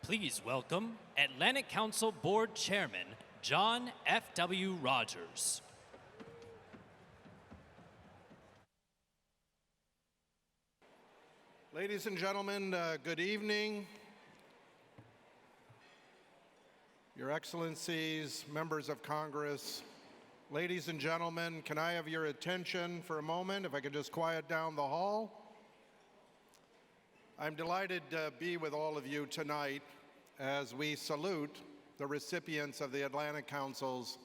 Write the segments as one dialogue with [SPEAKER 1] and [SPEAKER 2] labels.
[SPEAKER 1] Please welcome Atlantic Council Board Chairman John F.W. Rogers.
[SPEAKER 2] Ladies and gentlemen, good evening. Your Excellencies, members of Congress, ladies and gentlemen, can I have your attention for a moment, if I could just quiet down the hall? I'm delighted to be with all of you tonight as we salute the recipients of the Atlantic Council's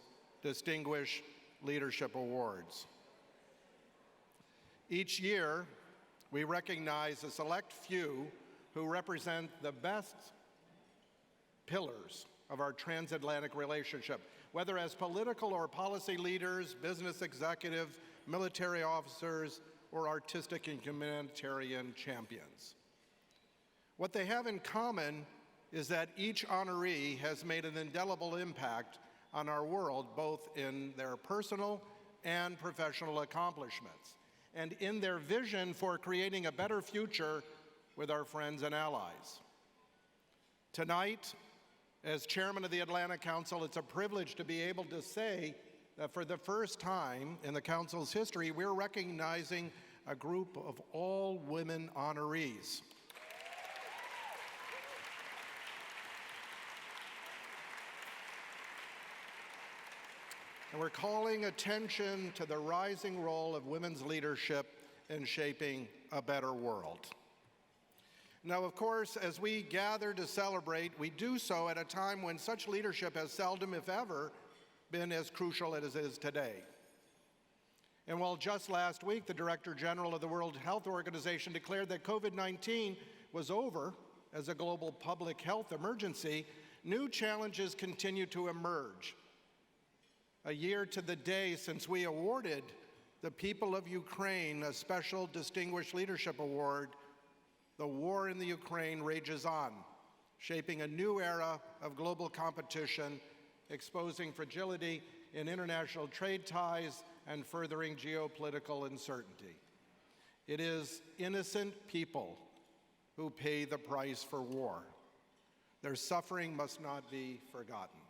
[SPEAKER 2] Distinguished Leadership Awards. Each year, we recognize a select few who represent the best pillars of our transatlantic relationship, whether as political or policy leaders, business executives, military officers, or artistic and humanitarian champions. What they have in common is that each honoree has made an indelible impact on our world, both in their personal and professional accomplishments, and in their vision for creating a better future with our friends and allies. Tonight, as chairman of the Atlantic Council, it's a privilege to be able to say that for the first time in the Council's history, we're recognizing a group of all-women honorees. And we're calling attention to the rising role of women's leadership in shaping a better world. Now, of course, as we gather to celebrate, we do so at a time when such leadership has seldom, if ever, been as crucial as it is today. And while just last week, the Director General of the World Health Organization declared that COVID-19 was over as a global public health emergency, new challenges continue to emerge. A year to the day since we awarded the people of Ukraine a special Distinguished Leadership Award, the war in the Ukraine rages on, shaping a new era of global competition, exposing fragility in international trade ties, and furthering geopolitical uncertainty. It is innocent people who pay the price for war. Their suffering must not be forgotten.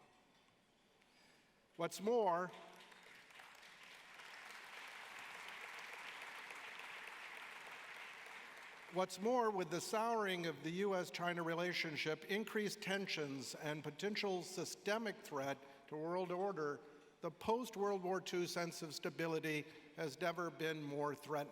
[SPEAKER 2] What's more, with the souring of the U.S.-China relationship, increased tensions, and potential systemic threat to world order, the post-World War II sense of stability has never been more threatened.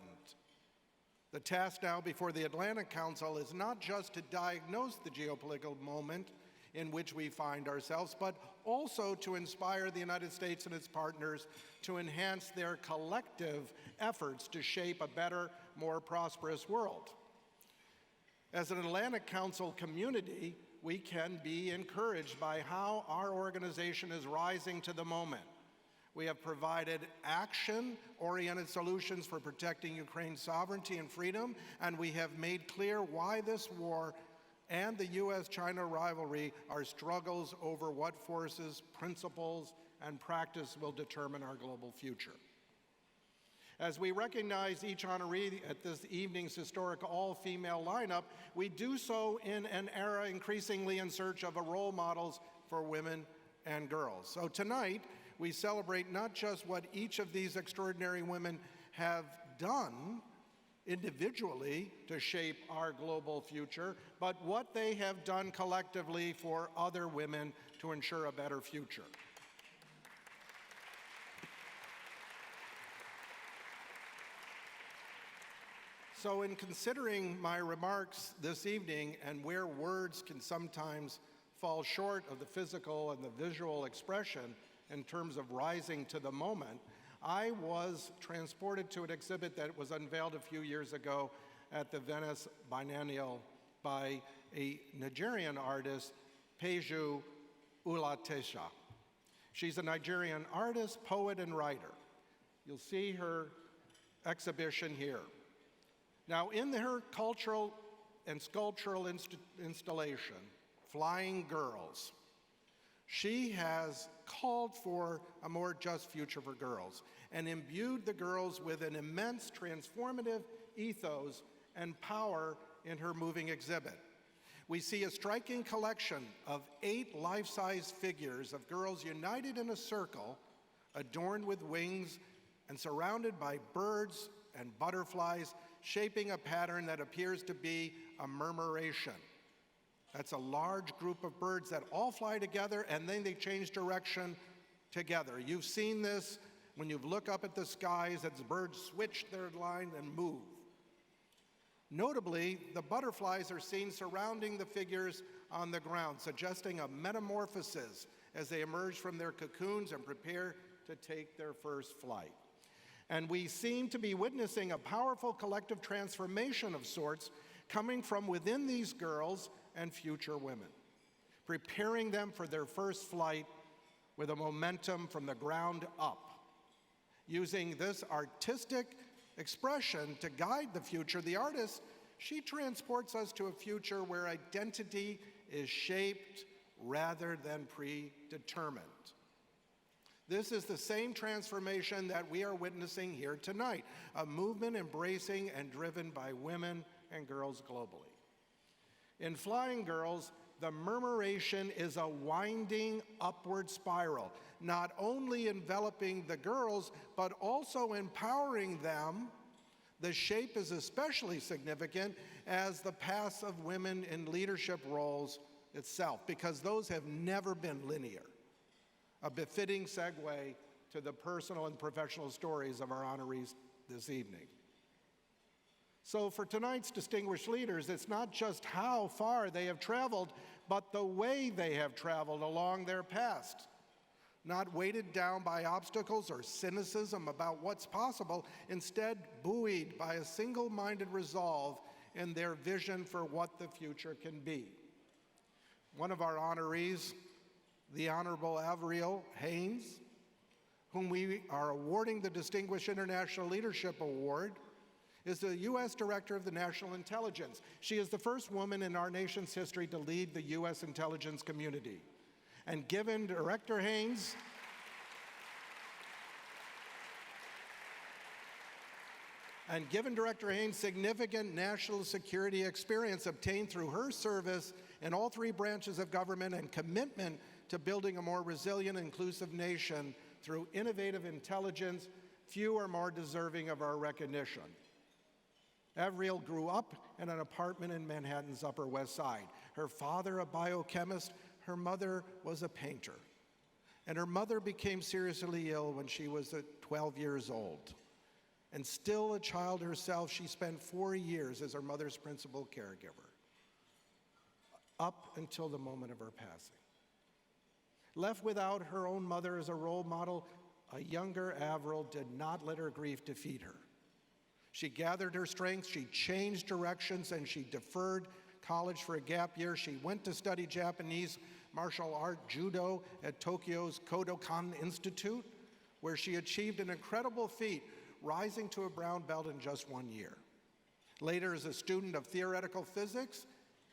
[SPEAKER 2] The task now before the Atlantic Council is not just to diagnose the geopolitical moment in which we find ourselves, but also to inspire the United States and its partners to enhance their collective efforts to shape a better, more prosperous world. As an Atlantic Council community, we can be encouraged by how our organization is rising to the moment. We have provided action-oriented solutions for protecting Ukraine's sovereignty and freedom, and we have made clear why this war and the U.S.-China rivalry are struggles over what forces, principles, and practice will determine our global future. As we recognize each honoree at this evening's historic all-female lineup, we do so in an era increasingly in search of role models for women and girls. So tonight, we celebrate not just what each of these extraordinary women have done individually to shape our global future, but what they have done collectively for other women to ensure a better future. So in considering my remarks this evening, and where words can sometimes fall short of the physical and the visual expression in terms of rising to the moment, I was transported to an exhibit that was unveiled a few years ago at the Venice Biennial by a Nigerian artist, Peju Ulatesha. She's a Nigerian artist, poet, and writer. You'll see her exhibition here. Now, in her cultural and sculptural installation, Flying Girls, she has called for a more just future for girls and imbued the girls with an immense transformative ethos and power in her moving exhibit. We see a striking collection of 8 life-size figures of girls united in a circle, adorned with wings and surrounded by birds and butterflies, shaping a pattern that appears to be a murmuration. That's a large group of birds that all fly together and then they change direction together. You've seen this when you look up at the skies as the birds switch their line and move. Notably, the butterflies are seen surrounding the figures on the ground, suggesting a metamorphosis as they emerge from their cocoons and prepare to take their first flight. And we seem to be witnessing a powerful collective transformation of sorts coming from within these girls and future women, preparing them for their first flight with a momentum from the ground up. Using this artistic expression to guide the future, the artist, she transports us to a future where identity is shaped rather than predetermined. This is the same transformation that we are witnessing here tonight, a movement embracing and driven by women and girls globally. In Flying Girls, the murmuration is a winding upward spiral, not only enveloping the girls, but also empowering them. The shape is especially significant as the paths of women in leadership roles itself, because those have never been linear. A befitting segue to the personal and professional stories of our honorees this evening. So for tonight's distinguished leaders, it's not just how far they have traveled, but the way they have traveled along their past. Not weighted down by obstacles or cynicism about what's possible, instead buoyed by a single-minded resolve in their vision for what the future can be. One of our honorees, the Honorable Avril Haines, whom we are awarding the Distinguished International Leadership Award, is the U.S. Director of the National Intelligence. She is the first woman in our nation's history to lead the U.S. intelligence community. And given Director Haines significant national security experience obtained through her service in all 3 branches of government and commitment to building a more resilient, inclusive nation through innovative intelligence, few are more deserving of our recognition. Avril grew up in an apartment in Manhattan's Upper West Side. Her father, a biochemist, her mother was a painter. And her mother became seriously ill when she was 12 years old. And still a child herself, she spent 4 years as her mother's principal caregiver, up until the moment of her passing. Left without her own mother as a role model, a younger Avril did not let her grief defeat her. She gathered her strength, she changed directions, and she deferred college for a gap year. She went to study Japanese martial art judo at Tokyo's Kodokan Institute, where she achieved an incredible feat, rising to a brown belt in just 1 year. Later, as a student of theoretical physics,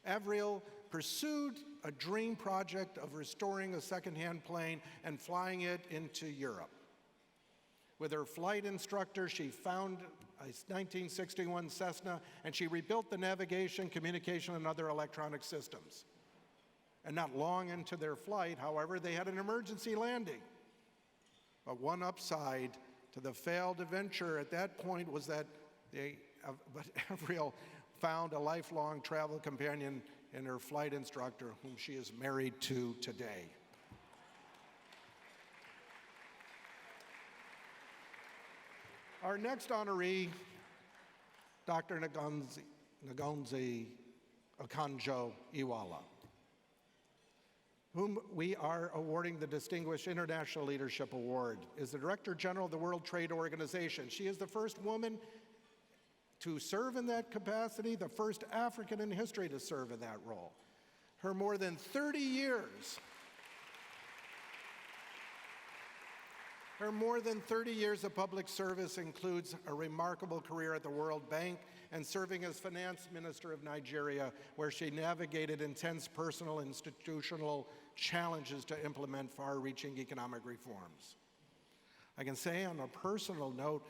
[SPEAKER 2] Avril pursued a dream project of restoring a second-hand plane and flying it into Europe. With her flight instructor, she found a 1961 Cessna, and she rebuilt the navigation, communication, and other electronic systems. And not long into their flight, however, they had an emergency landing. But one upside to the failed adventure at that point was that Avril found a lifelong travel companion in her flight instructor, whom she is married to today. Our next honoree, Dr. Ngozi Okonjo-Iweala, whom we are awarding the Distinguished International Leadership Award, is the Director General of the World Trade Organization. She is the first woman to serve in that capacity, the first African in history to serve in that role. Her more than 30 years of public service includes a remarkable career at the World Bank and serving as finance minister of Nigeria, where she navigated intense personal and institutional challenges to implement far-reaching economic reforms. I can say on a personal note,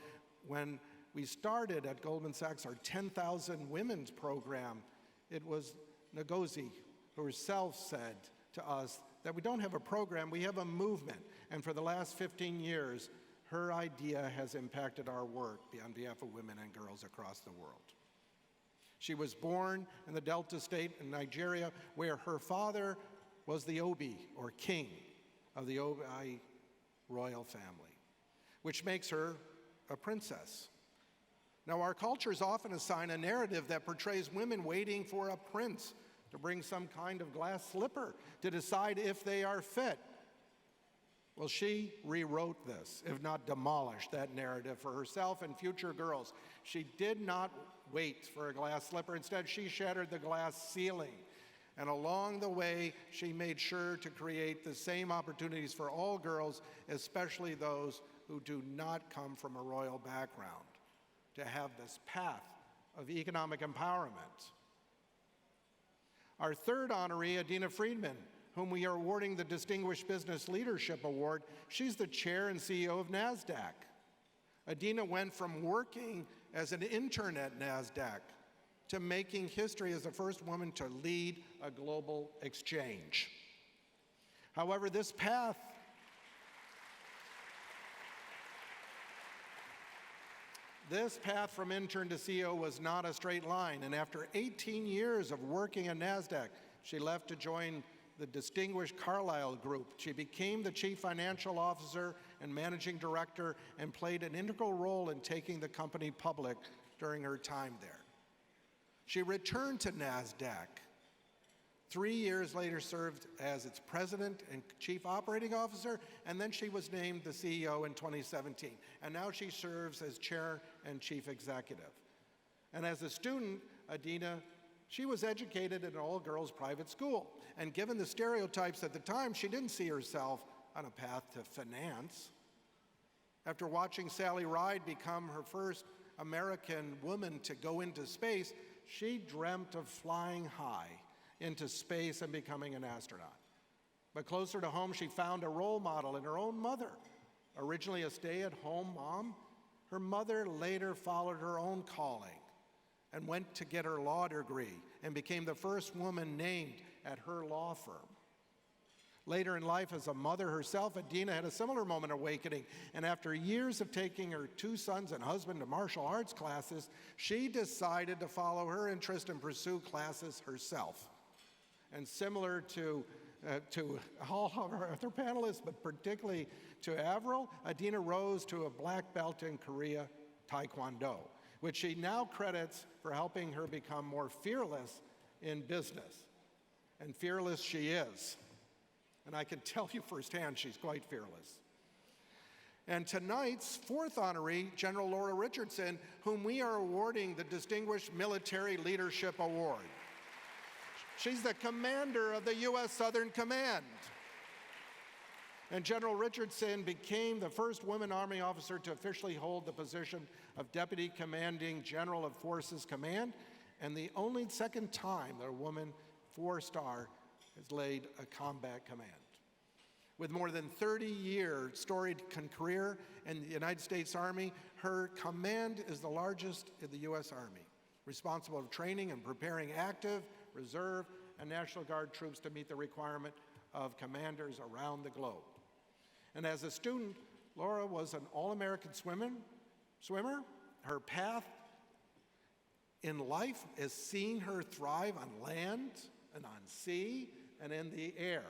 [SPEAKER 2] when we started at Goldman Sachs our 10,000 Women's program, it was Ngozi, who herself said to us that we don't have a program, we have a movement. And for the last 15 years, her idea has impacted our work on behalf of women and girls across the world. She was born in the Delta State in Nigeria, where her father was the Obi, or king, of the Obi royal family, which makes her a princess. Now, our cultures often assign a narrative that portrays women waiting for a prince to bring some kind of glass slipper to decide if they are fit. Well, she rewrote this, if not demolished that narrative for herself and future girls. She did not wait for a glass slipper. Instead, she shattered the glass ceiling. And along the way, she made sure to create the same opportunities for all girls, especially those who do not come from a royal background, to have this path of economic empowerment. Our third honoree, Adina Friedman, whom we are awarding the Distinguished Business Leadership Award, she's the chair and CEO of NASDAQ. Adina went from working as an intern at NASDAQ to making history as the first woman to lead a global exchange. However, this path from intern to CEO was not a straight line, and after 18 years of working at NASDAQ, she left to join the distinguished Carlyle Group. She became the chief financial officer and managing director and played an integral role in taking the company public during her time there. She returned to NASDAQ. 3 years later, served as its president and chief operating officer, and then she was named the CEO in 2017. And now she serves as chair and chief executive. And as a student, Adina, she was educated in an all-girls private school. And given the stereotypes at the time, she didn't see herself on a path to finance. After watching Sally Ride become her first American woman to go into space, she dreamt of flying high into space and becoming an astronaut. But closer to home, she found a role model in her own mother. Originally a stay-at-home mom, her mother later followed her own calling and went to get her law degree and became the first woman named at her law firm. Later in life, as a mother herself, Adina had a similar moment of awakening, and after years of taking her 2 sons and husband to martial arts classes, she decided to follow her interest and pursue classes herself. And similar to all of our other panelists, but particularly to Avril, Adina rose to a black belt in Korea Taekwondo, which she now credits for helping her become more fearless in business. And fearless she is. And I can tell you firsthand, she's quite fearless. And tonight's fourth honoree, General Laura Richardson, whom we are awarding the Distinguished Military Leadership Award. She's the commander of the U.S. Southern Command. And General Richardson became the first woman Army officer to officially hold the position of Deputy Commanding General of Forces Command, and the only second time that a woman 4-star has laid a combat command. With more than 30-year storied career in the United States Army, her command is the largest in the U.S. Army, responsible for training and preparing active, reserve, and National Guard troops to meet the requirement of commanders around the globe. And as a student, Laura was an all-American swimmer. Her path in life is seeing her thrive on land and on sea and in the air.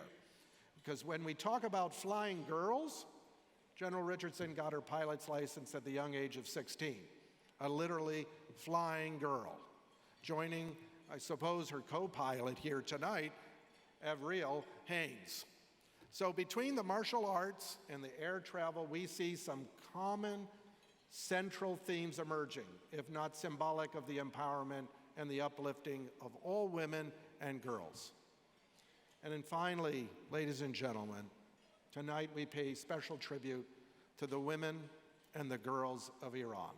[SPEAKER 2] Because when we talk about flying girls, General Richardson got her pilot's license at the young age of 16, a literally flying girl, joining, I suppose, her co-pilot here tonight, Avril Haines. So between the martial arts and the air travel, we see some common central themes emerging, if not symbolic of the empowerment and the uplifting of all women and girls. And then finally, ladies and gentlemen, tonight we pay special tribute to the women and the girls of Iran.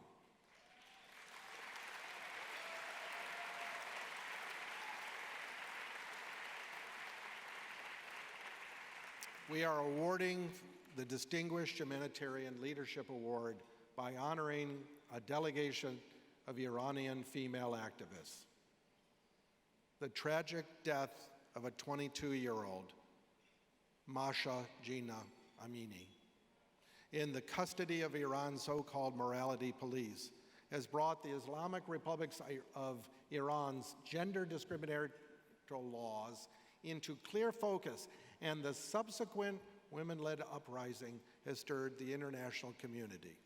[SPEAKER 2] We are awarding the Distinguished Humanitarian Leadership Award by honoring a delegation of Iranian female activists. the tragic death of a 22-year-old, Masha Jina Amini, in the custody of Iran's so-called morality police, has brought the Islamic Republic of Iran's gender discriminatory laws into clear focus, and the subsequent women-led uprising has stirred the international community.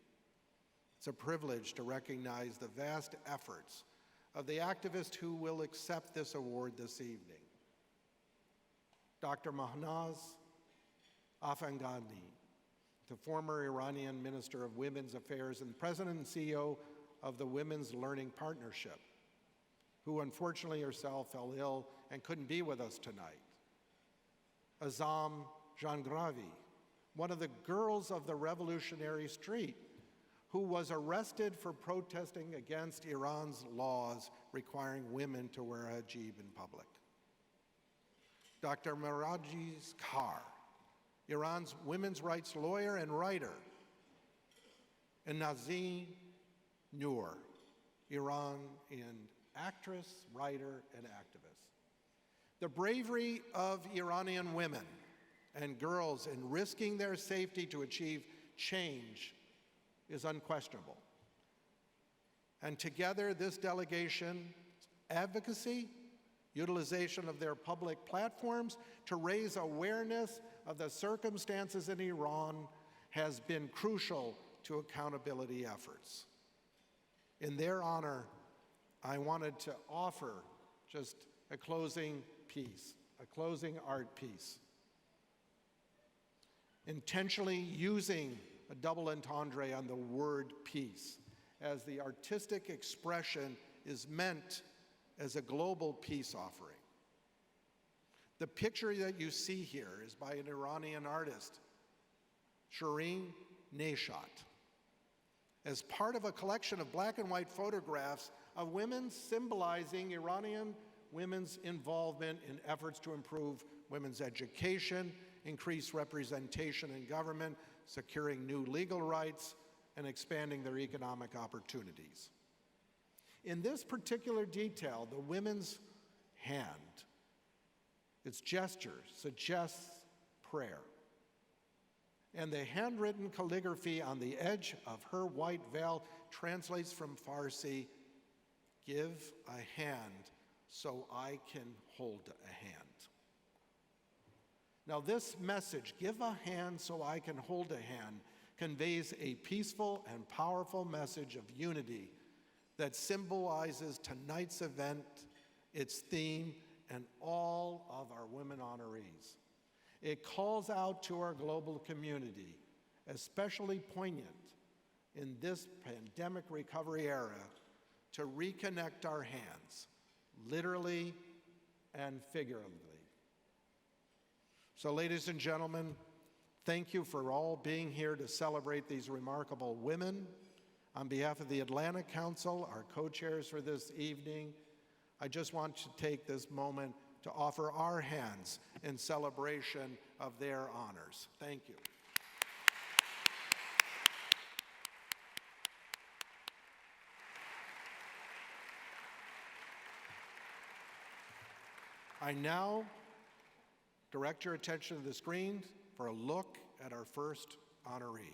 [SPEAKER 2] It's a privilege to recognize the vast efforts of the activists who will accept this award this evening. Dr. Mahnaz Afghani, the former Iranian Minister of Women's Affairs and President and CEO of the Women's Learning Partnership, who unfortunately herself fell ill and couldn't be with us tonight. Azam Jangravi, one of the girls of the Revolutionary Street, who was arrested for protesting against Iran's laws requiring women to wear a hijab in public. Dr. Merajiz Kar, Iran's women's rights lawyer and writer, and Nazim Noor, Iranian actress, writer, and activist. The bravery of Iranian women and girls in risking their safety to achieve change is unquestionable. And together, this delegation's advocacy, utilization of their public platforms to raise awareness of the circumstances in Iran has been crucial to accountability efforts. In their honor, I wanted to offer just a closing piece, a closing art piece, intentionally using a double entendre on the word peace, as the artistic expression is meant as a global peace offering. The picture that you see here is by an Iranian artist, Shireen Neshat, as part of a collection of black and white photographs of women symbolizing Iranian women's involvement in efforts to improve women's education, increase representation in government, securing new legal rights, and expanding their economic opportunities. In this particular detail, the women's hand, its gesture suggests prayer. And the handwritten calligraphy on the edge of her white veil translates from Farsi, "Give a hand so I can hold a hand." Now this message, "Give a hand so I can hold a hand," conveys a peaceful and powerful message of unity that symbolizes tonight's event, its theme, and all of our women honorees. It calls out to our global community, especially poignant in this pandemic recovery era, to reconnect our hands, literally and figuratively. So, ladies and gentlemen, thank you for all being here to celebrate these remarkable women. On behalf of the Atlantic Council, our co-chairs for this evening, I just want to take this moment to offer our hands in celebration of their honors. Thank you. I now direct your attention to the screen for a look at our first honoree.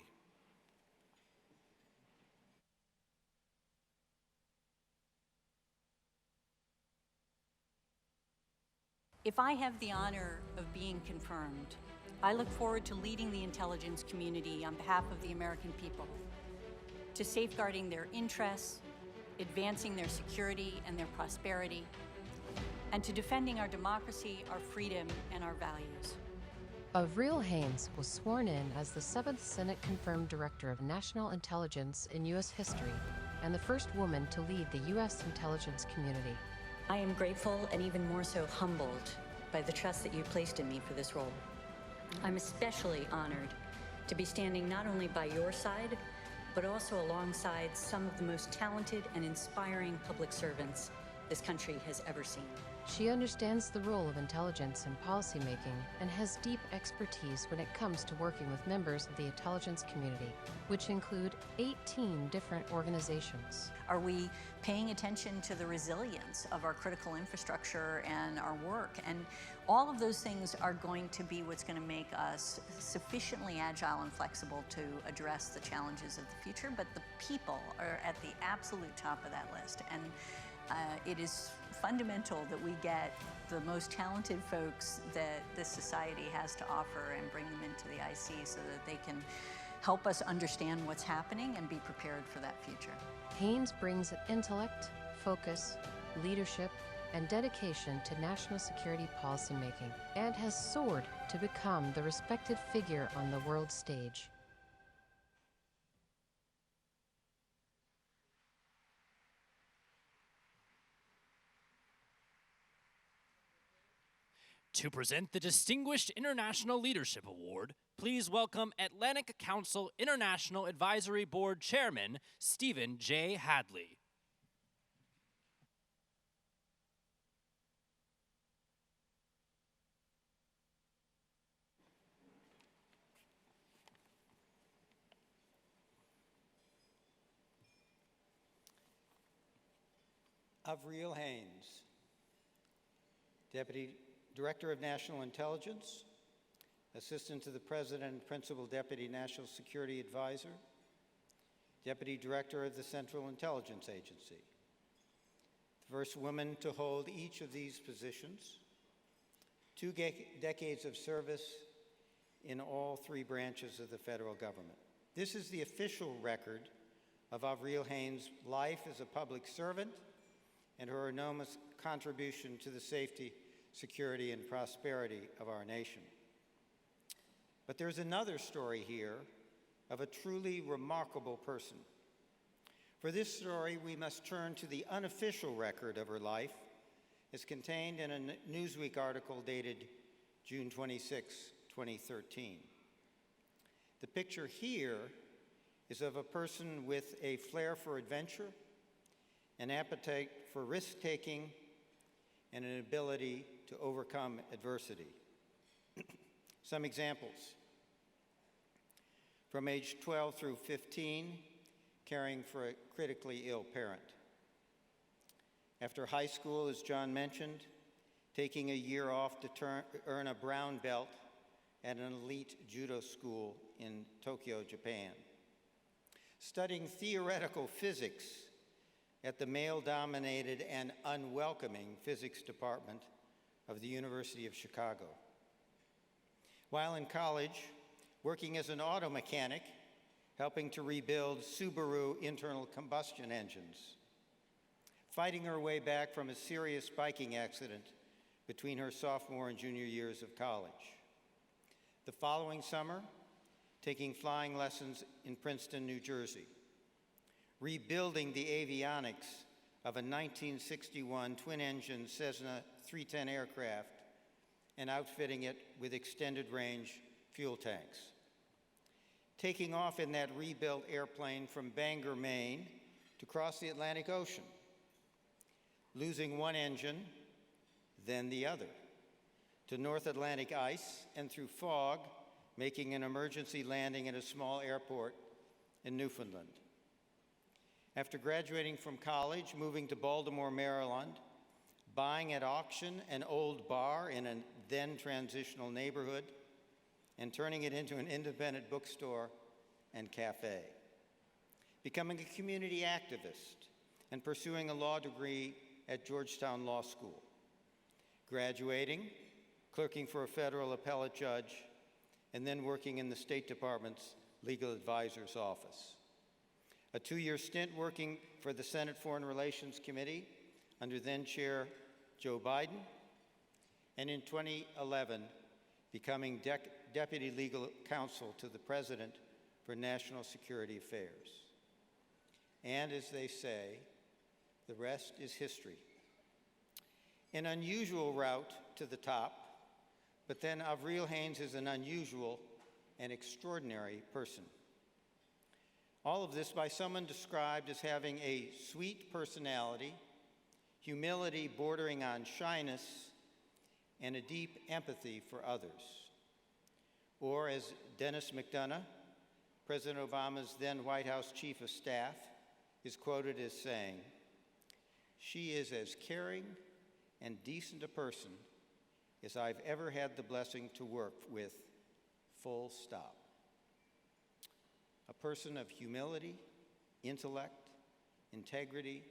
[SPEAKER 3] If I have the honor of being confirmed, I look forward to leading the intelligence community on behalf of the American people, to safeguarding their interests, advancing their security and their prosperity, and to defending our democracy, our freedom, and our values.
[SPEAKER 4] Avril Haines was sworn in as the 7th Senate-confirmed Director of National Intelligence in U.S. history and the first woman to lead the U.S. intelligence community.
[SPEAKER 3] I am grateful and even more so humbled by the trust that you placed in me for this role. I'm especially honored to be standing not only by your side, but also alongside some of the most talented and inspiring public servants this country has ever seen.
[SPEAKER 4] She understands the role of intelligence in policymaking and has deep expertise when it comes to working with members of the intelligence community, which include 18 different organizations.
[SPEAKER 3] Are we paying attention to the resilience of our critical infrastructure and our work? And all of those things are going to be what's going to make us sufficiently agile and flexible to address the challenges of the future. But the people are at the absolute top of that list. And it is fundamental that we get the most talented folks that this society has to offer and bring them into the IC so that they can help us understand what's happening and be prepared for that future.
[SPEAKER 4] Haines brings intellect, focus, leadership, and dedication to national security policymaking, and has soared to become the respected figure on the world stage.
[SPEAKER 1] To present the Distinguished International Leadership Award, please welcome Atlantic Council International Advisory Board Chairman, Stephen J. Hadley.
[SPEAKER 5] Avril Haines, Deputy Director of National Intelligence, Assistant to the President and Principal Deputy National Security Advisor, Deputy Director of the Central Intelligence Agency. The first woman to hold each of these positions, 2 decades of service in all 3 branches of the federal government. This is the official record of Avril Haines' life as a public servant and her enormous contribution to the safety, security, and prosperity of our nation. But there's another story here of a truly remarkable person. For this story, we must turn to the unofficial record of her life as contained in a Newsweek article dated June 26, 2013. The picture here is of a person with a flair for adventure, an appetite for risk-taking, and an ability to overcome adversity. Some examples. From age 12 through 15, caring for a critically ill parent. After high school, as John mentioned, taking a year off to earn a brown belt at an elite judo school in Tokyo, Japan. Studying theoretical physics at the male-dominated and unwelcoming physics department of the University of Chicago. While in college, working as an auto mechanic, helping to rebuild Subaru internal combustion engines. Fighting her way back from a serious biking accident between her sophomore and junior years of college. The following summer, taking flying lessons in Princeton, New Jersey. Rebuilding the avionics of a 1961 twin-engine Cessna 310 aircraft and outfitting it with extended-range fuel tanks. Taking off in that rebuilt airplane from Bangor, Maine, to cross the Atlantic Ocean. Losing one engine, then the other, to North Atlantic ice and through fog, making an emergency landing at a small airport in Newfoundland. After graduating from college, moving to Baltimore, Maryland, buying at auction an old bar in a then transitional neighborhood, and turning it into an independent bookstore and cafe. Becoming a community activist and pursuing a law degree at Georgetown Law School. Graduating, clerking for a federal appellate judge, and then working in the State Department's legal advisor's office. A 2-year stint working for the Senate Foreign Relations Committee under then-Chair Joe Biden, and in 2011, becoming Deputy Legal Counsel to the President for National Security Affairs. And as they say, the rest is history. An unusual route to the top, but then Avril Haines is an unusual and extraordinary person. All of this by someone described as having a sweet personality, humility bordering on shyness, and a deep empathy for others. Or, as Dennis McDonough, President Obama's then White House Chief of Staff, is quoted as saying, "She is as caring and decent a person as I've ever had the blessing to work with, full stop." A person of humility, intellect, integrity,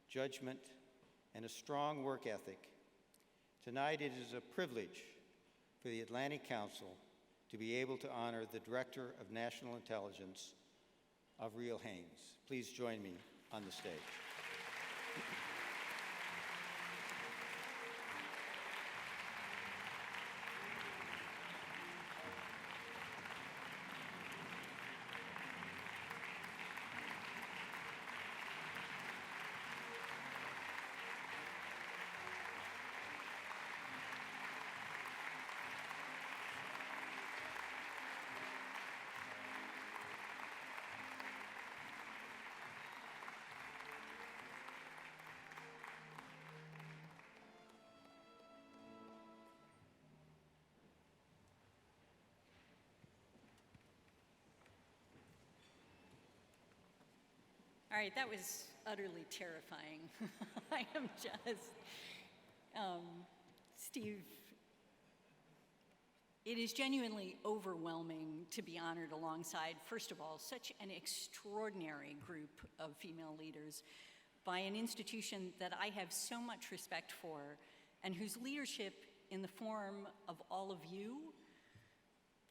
[SPEAKER 5] judgment, and a strong work ethic. Tonight it is a privilege for the Atlantic Council to be able to honor the Director of National Intelligence, Avril Haines. Please join me on the stage.
[SPEAKER 3] All right, that was utterly terrifying. I am just, Steve, it is genuinely overwhelming to be honored alongside, first of all, such an extraordinary group of female leaders by an institution that I have so much respect for and whose leadership in the form of all of you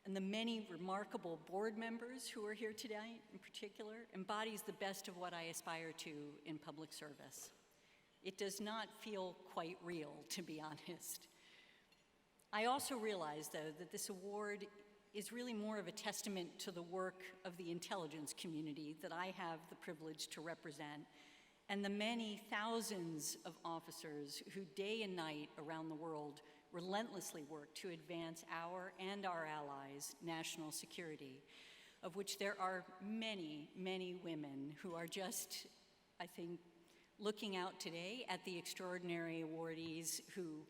[SPEAKER 3] and the many remarkable board members who are here tonight in particular, embodies the best of what I aspire to in public service. It does not feel quite real, to be honest. I also realize, though, that this award is really more of a testament to the work of the intelligence community that I have the privilege to represent, and the many thousands of officers who day and night around the world relentlessly work to advance our and our allies' national security, of which there are many, many women who are just, I think, looking out today at the extraordinary awardees who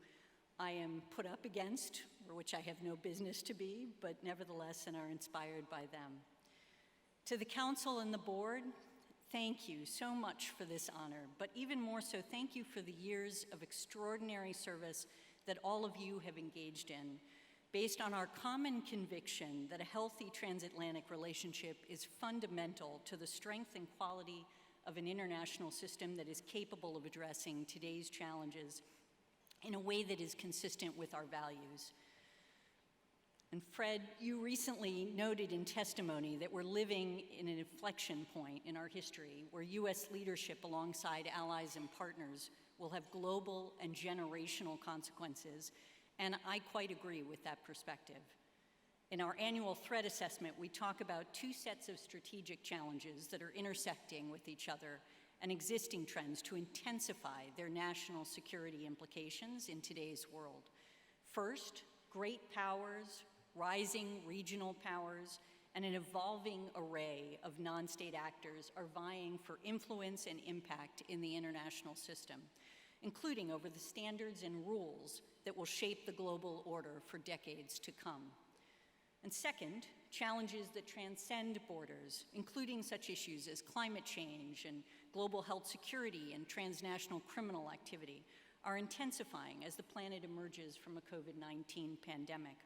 [SPEAKER 3] I am put up against, or which I have no business to be, but nevertheless and are inspired by them. To the council and the board, thank you so much for this honor, but even more so, thank you for the years of extraordinary service that all of you have engaged in, based on our common conviction that a healthy transatlantic relationship is fundamental to the strength and quality of an international system that is capable of addressing today's challenges in a way that is consistent with our values. And Fred, you recently noted in testimony that we're living in an inflection point in our history where US leadership alongside allies and partners will have global and generational consequences, and I quite agree with that perspective. In our annual threat assessment, we talk about two sets of strategic challenges that are intersecting with each other and existing trends to intensify their national security implications in today's world. First, great powers, rising regional powers, and an evolving array of non-state actors are vying for influence and impact in the international system, including over the standards and rules that will shape the global order for decades to come. And second, challenges that transcend borders, including such issues as climate change and global health security and transnational criminal activity, are intensifying as the planet emerges from a COVID-19 pandemic.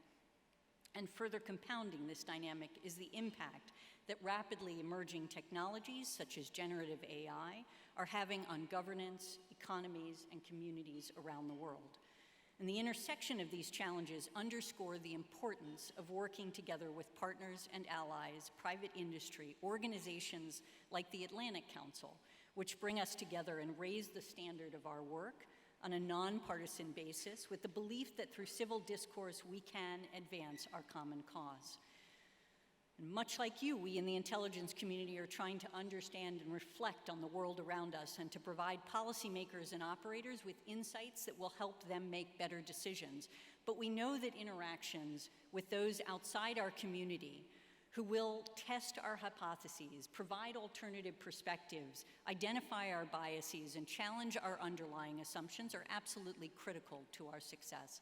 [SPEAKER 3] And further compounding this dynamic is the impact that rapidly emerging technologies, such as generative AI, are having on governance, economies, and communities around the world. And the intersection of these challenges underscore the importance of working together with partners and allies, private industry, organizations like the Atlantic Council, which bring us together and raise the standard of our work on a nonpartisan basis with the belief that through civil discourse we can advance our common cause. And much like you, we in the intelligence community are trying to understand and reflect on the world around us and to provide policymakers and operators with insights that will help them make better decisions. But we know that interactions with those outside our community who will test our hypotheses, provide alternative perspectives, identify our biases, and challenge our underlying assumptions are absolutely critical to our success.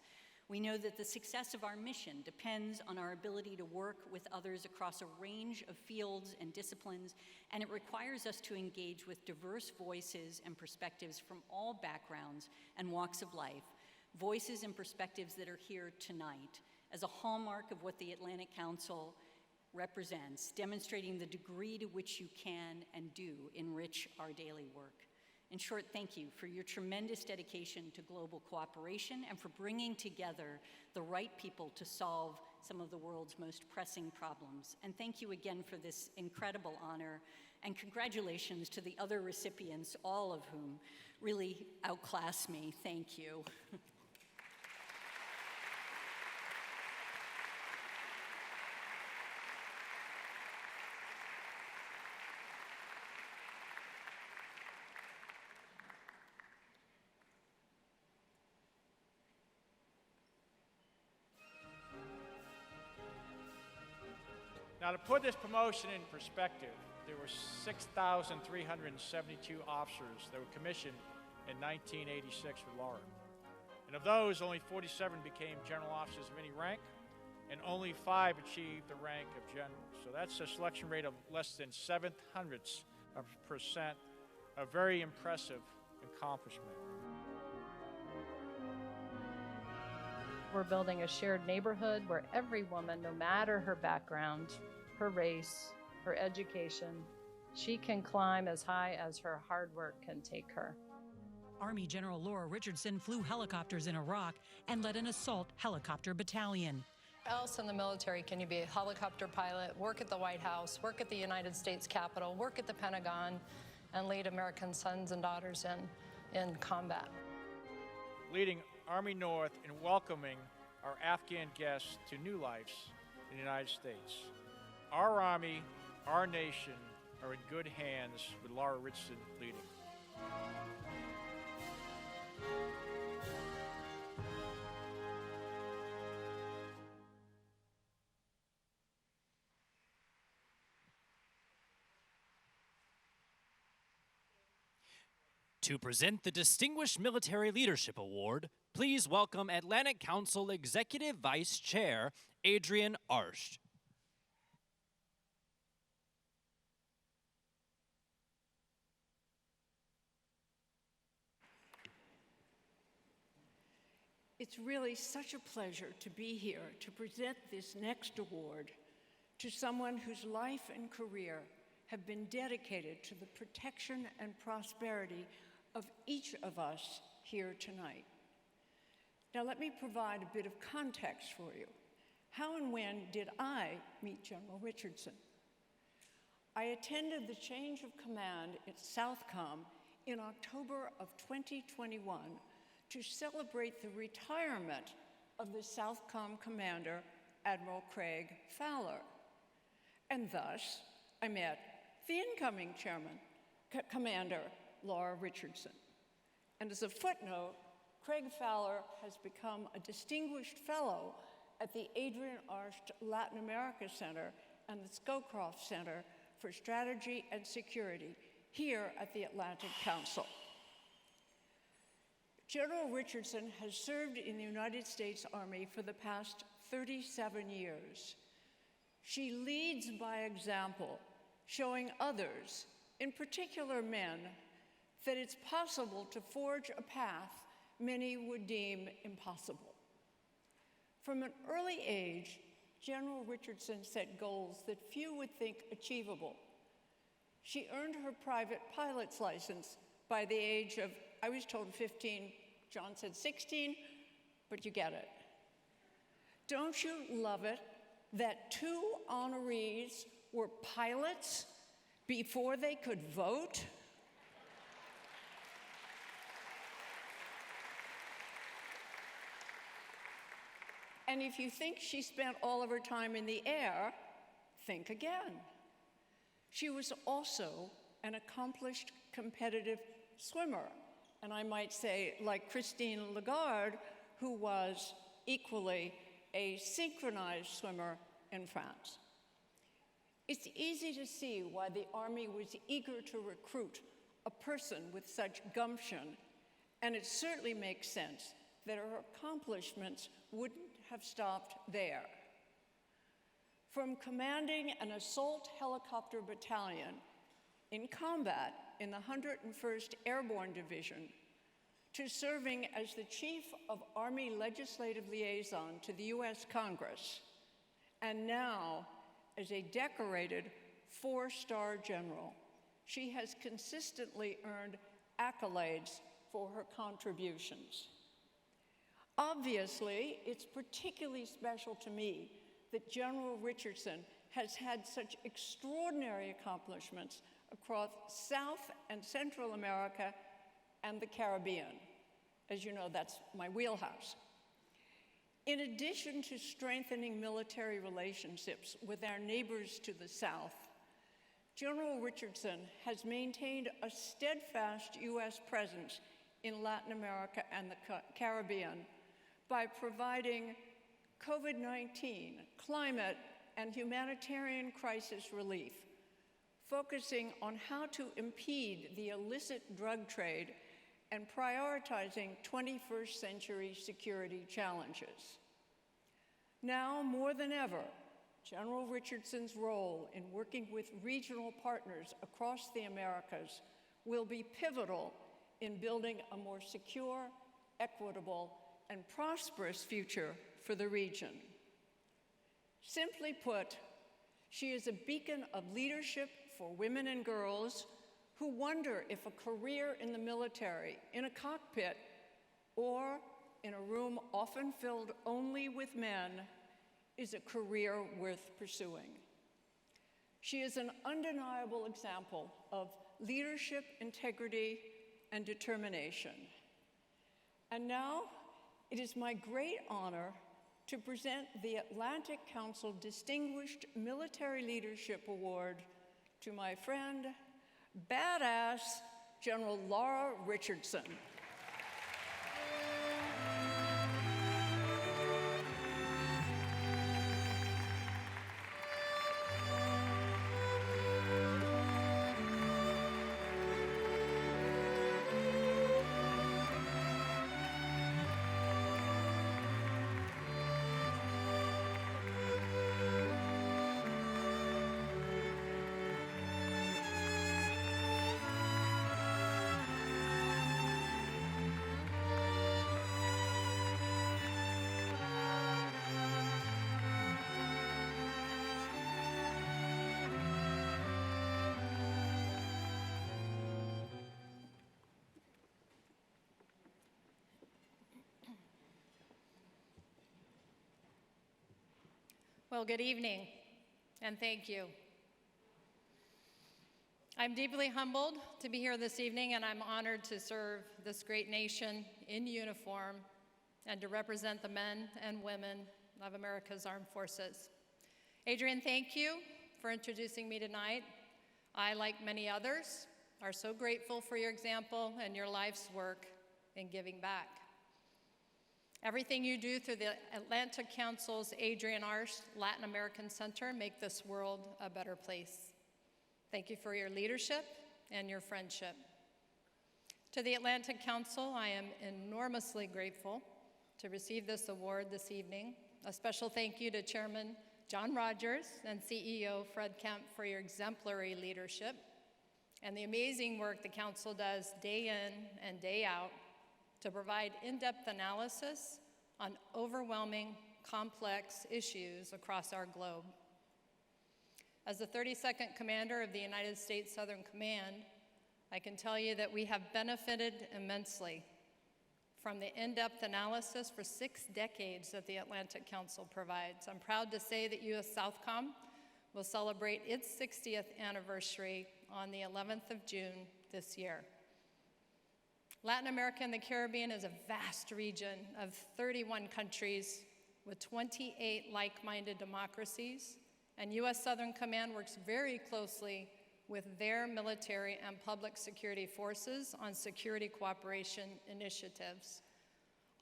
[SPEAKER 3] We know that the success of our mission depends on our ability to work with others across a range of fields and disciplines, and it requires us to engage with diverse voices and perspectives from all backgrounds and walks of life, voices and perspectives that are here tonight as a hallmark of what the Atlantic Council represents, demonstrating the degree to which you can and do enrich our daily work. In short, thank you for your tremendous dedication to global cooperation and for bringing together the right people to solve some of the world's most pressing problems. And thank you again for this incredible honor, and congratulations to the other recipients, all of whom really outclass me. Thank you.
[SPEAKER 6] Now, to put this promotion in perspective, there were 6,372 officers that were commissioned in 1986 with Laura. And of those, only 47 became general officers of any rank, and only 5 achieved the rank of general. So that's a selection rate of less than 0.07%, a very impressive accomplishment.
[SPEAKER 7] We're building a shared neighborhood where every woman, no matter her background, her race, her education, she can climb as high as her hard work can take her.
[SPEAKER 8] Army General Laura Richardson flew helicopters in Iraq and led an assault helicopter battalion.
[SPEAKER 7] Else in the military can you be a helicopter pilot, work at the White House, work at the United States Capitol, work at the Pentagon, and lead American sons and daughters in combat?
[SPEAKER 6] Leading Army North in welcoming our Afghan guests to new lives in the United States. Our Army, our nation are in good hands with Laura Richardson leading.
[SPEAKER 1] To present the Distinguished Military Leadership Award, please welcome Atlantic Council Executive Vice Chair, Adrian Arsht.
[SPEAKER 9] It's really such a pleasure to be here to present this next award to someone whose life and career have been dedicated to the protection and prosperity of each of us here tonight. Now let me provide a bit of context for you. How and when did I meet General Richardson? I attended the change of command at Southcom in October of 2021 to celebrate the retirement of the Southcom commander, Admiral Craig Fowler. And thus, I met the incoming commander, Laura Richardson. And as a footnote, Craig Fowler has become a distinguished fellow at the Adrian Arsht Latin America Center and the Scowcroft Center for Strategy and Security here at the Atlantic Council. General Richardson has served in the United States Army for the past 37 years. She leads by example, showing others, in particular men, that it's possible to forge a path many would deem impossible. From an early age, General Richardson set goals that few would think achievable. She earned her private pilot's license by the age of, I was told 15, John said 16, but you get it. Don't you love it that 2 honorees were pilots before they could vote? And if you think she spent all of her time in the air, think again. She was also an accomplished competitive swimmer, and I might say, like Christine Lagarde, who was equally a synchronized swimmer in France. It's easy to see why the Army was eager to recruit a person with such gumption, and it certainly makes sense that her accomplishments wouldn't have stopped there. From commanding an assault helicopter battalion in combat in the 101st Airborne Division to serving as the Chief of Army Legislative Liaison to the U.S. Congress, and now as a decorated 4-star general, she has consistently earned accolades for her contributions. Obviously, it's particularly special to me that General Richardson has had such extraordinary accomplishments across South and Central America and the Caribbean. As you know, that's my wheelhouse. In addition to strengthening military relationships with our neighbors to the south, General Richardson has maintained a steadfast U.S. presence in Latin America and the Caribbean by providing COVID-19, climate, and humanitarian crisis relief, focusing on how to impede the illicit drug trade and prioritizing 21st century security challenges. Now, more than ever, General Richardson's role in working with regional partners across the Americas will be pivotal in building a more secure, equitable, and prosperous future for the region. Simply put, she is a beacon of leadership for women and girls who wonder if a career in the military, in a cockpit, or in a room often filled only with men is a career worth pursuing. She is an undeniable example of leadership, integrity, and determination. And now, it is my great honor to present the Atlantic Council Distinguished Military Leadership Award to my friend, badass General Laura Richardson.
[SPEAKER 7] Well, good evening, and thank you. I'm deeply humbled to be here this evening, and I'm honored to serve this great nation in uniform and to represent the men and women of America's armed forces. Adrian, thank you for introducing me tonight. I, like many others, are so grateful for your example and your life's work in giving back. Everything you do through the Atlantic Council's Adrian Arce Latin American Center make this world a better place. Thank you for your leadership and your friendship. To the Atlantic Council, I am enormously grateful to receive this award this evening. A special thank you to Chairman John Rogers and CEO Fred Kemp for your exemplary leadership and the amazing work the Council does day in and day out to provide in-depth analysis on overwhelming, complex issues across our globe. As the 32nd Commander of the United States Southern Command, I can tell you that we have benefited immensely from the in-depth analysis for 6 decades that the Atlantic Council provides. I'm proud to say that U.S. Southcom will celebrate its 60th anniversary on the 11th of June this year. Latin America and the Caribbean is a vast region of 31 countries with 28 like-minded democracies, and U.S. Southern Command works very closely with their military and public security forces on security cooperation initiatives.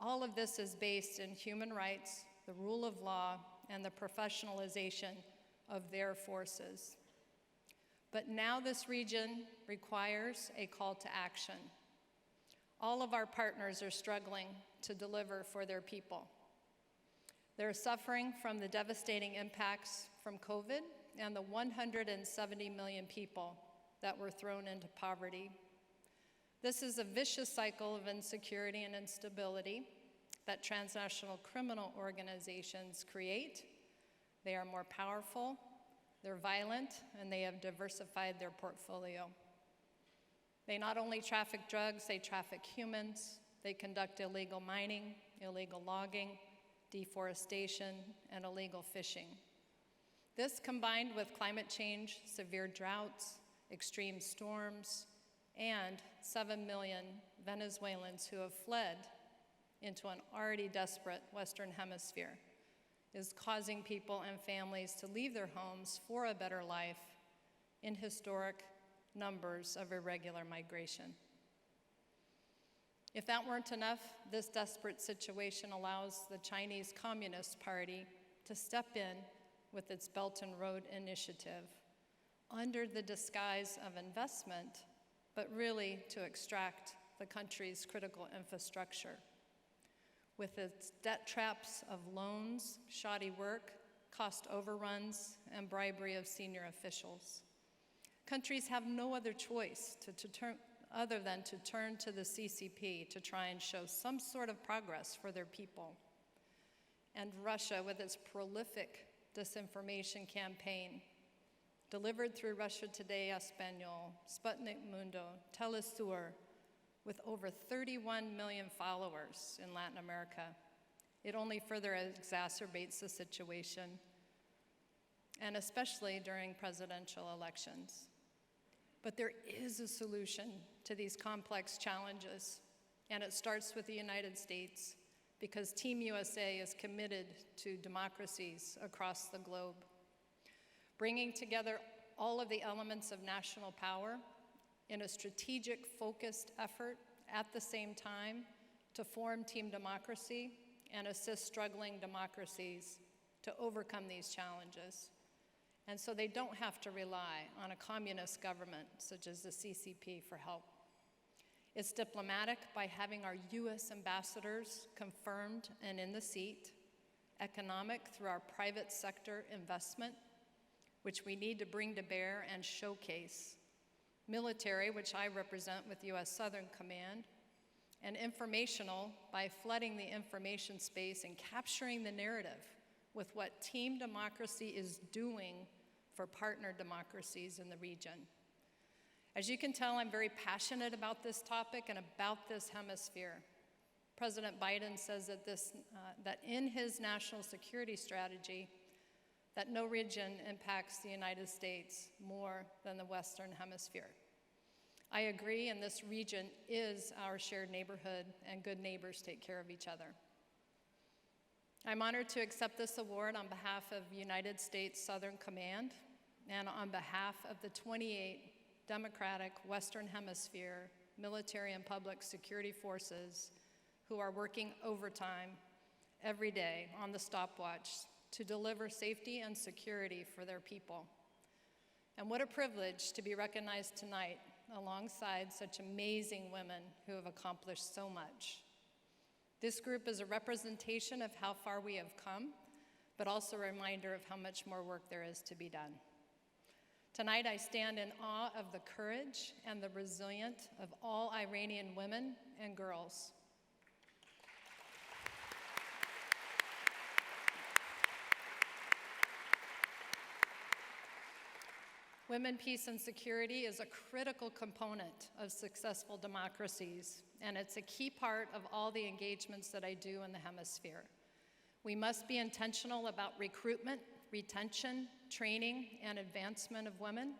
[SPEAKER 7] All of this is based in human rights, the rule of law, and the professionalization of their forces. But now this region requires a call to action. All of our partners are struggling to deliver for their people. They're suffering from the devastating impacts from COVID and the 170 million people that were thrown into poverty. This is a vicious cycle of insecurity and instability that transnational criminal organizations create. They are more powerful, they're violent, and they have diversified their portfolio. They not only traffic drugs, they traffic humans, they conduct illegal mining, illegal logging, deforestation, and illegal fishing. This, combined with climate change, severe droughts, extreme storms, and 7 million Venezuelans who have fled into an already desperate Western Hemisphere, is causing people and families to leave their homes for a better life in historic numbers of irregular migration. If that weren't enough, this desperate situation allows the Chinese Communist Party to step in with its Belt and Road Initiative under the disguise of investment, but really to extract the country's critical infrastructure. With its debt traps of loans, shoddy work, cost overruns, and bribery of senior officials. Countries have no other choice other than to turn to the CCP to try and show some sort of progress for their people. And Russia, with its prolific disinformation campaign, delivered through Russia Today Espanol, Sputnik Mundo, Telesur, with over 31 million followers in Latin America. It only further exacerbates the situation, and especially during presidential elections. But there is a solution to these complex challenges, and it starts with the United States, because Team USA is committed to democracies across the globe. Bringing together all of the elements of national power in a strategic, focused effort at the same time to form Team Democracy and assist struggling democracies to overcome these challenges. And so they don't have to rely on a communist government such as the CCP for help. It's diplomatic by having our US ambassadors confirmed and in the seat, economic through our private sector investment, which we need to bring to bear and showcase, military, which I represent with US Southern Command, and informational by flooding the information space and capturing the narrative with what Team Democracy is doing for partner democracies in the region. As you can tell, I'm very passionate about this topic and about this hemisphere. President Biden says that in his national security strategy, that no region impacts the United States more than the Western Hemisphere. I agree, and this region is our shared neighborhood, and good neighbors take care of each other. I'm honored to accept this award on behalf of United States Southern Command and on behalf of the 28 democratic Western Hemisphere military and public security forces who are working overtime every day on the stopwatch to deliver safety and security for their people. And what a privilege to be recognized tonight alongside such amazing women who have accomplished so much. This group is a representation of how far we have come, but also a reminder of how much more work there is to be done. Tonight, I stand in awe of the courage and the resilience of all Iranian women and girls. Women, peace, and security is a critical component of successful democracies, and it's a key part of all the engagements that I do in the hemisphere. We must be intentional about recruitment, retention, training, and advancement of women,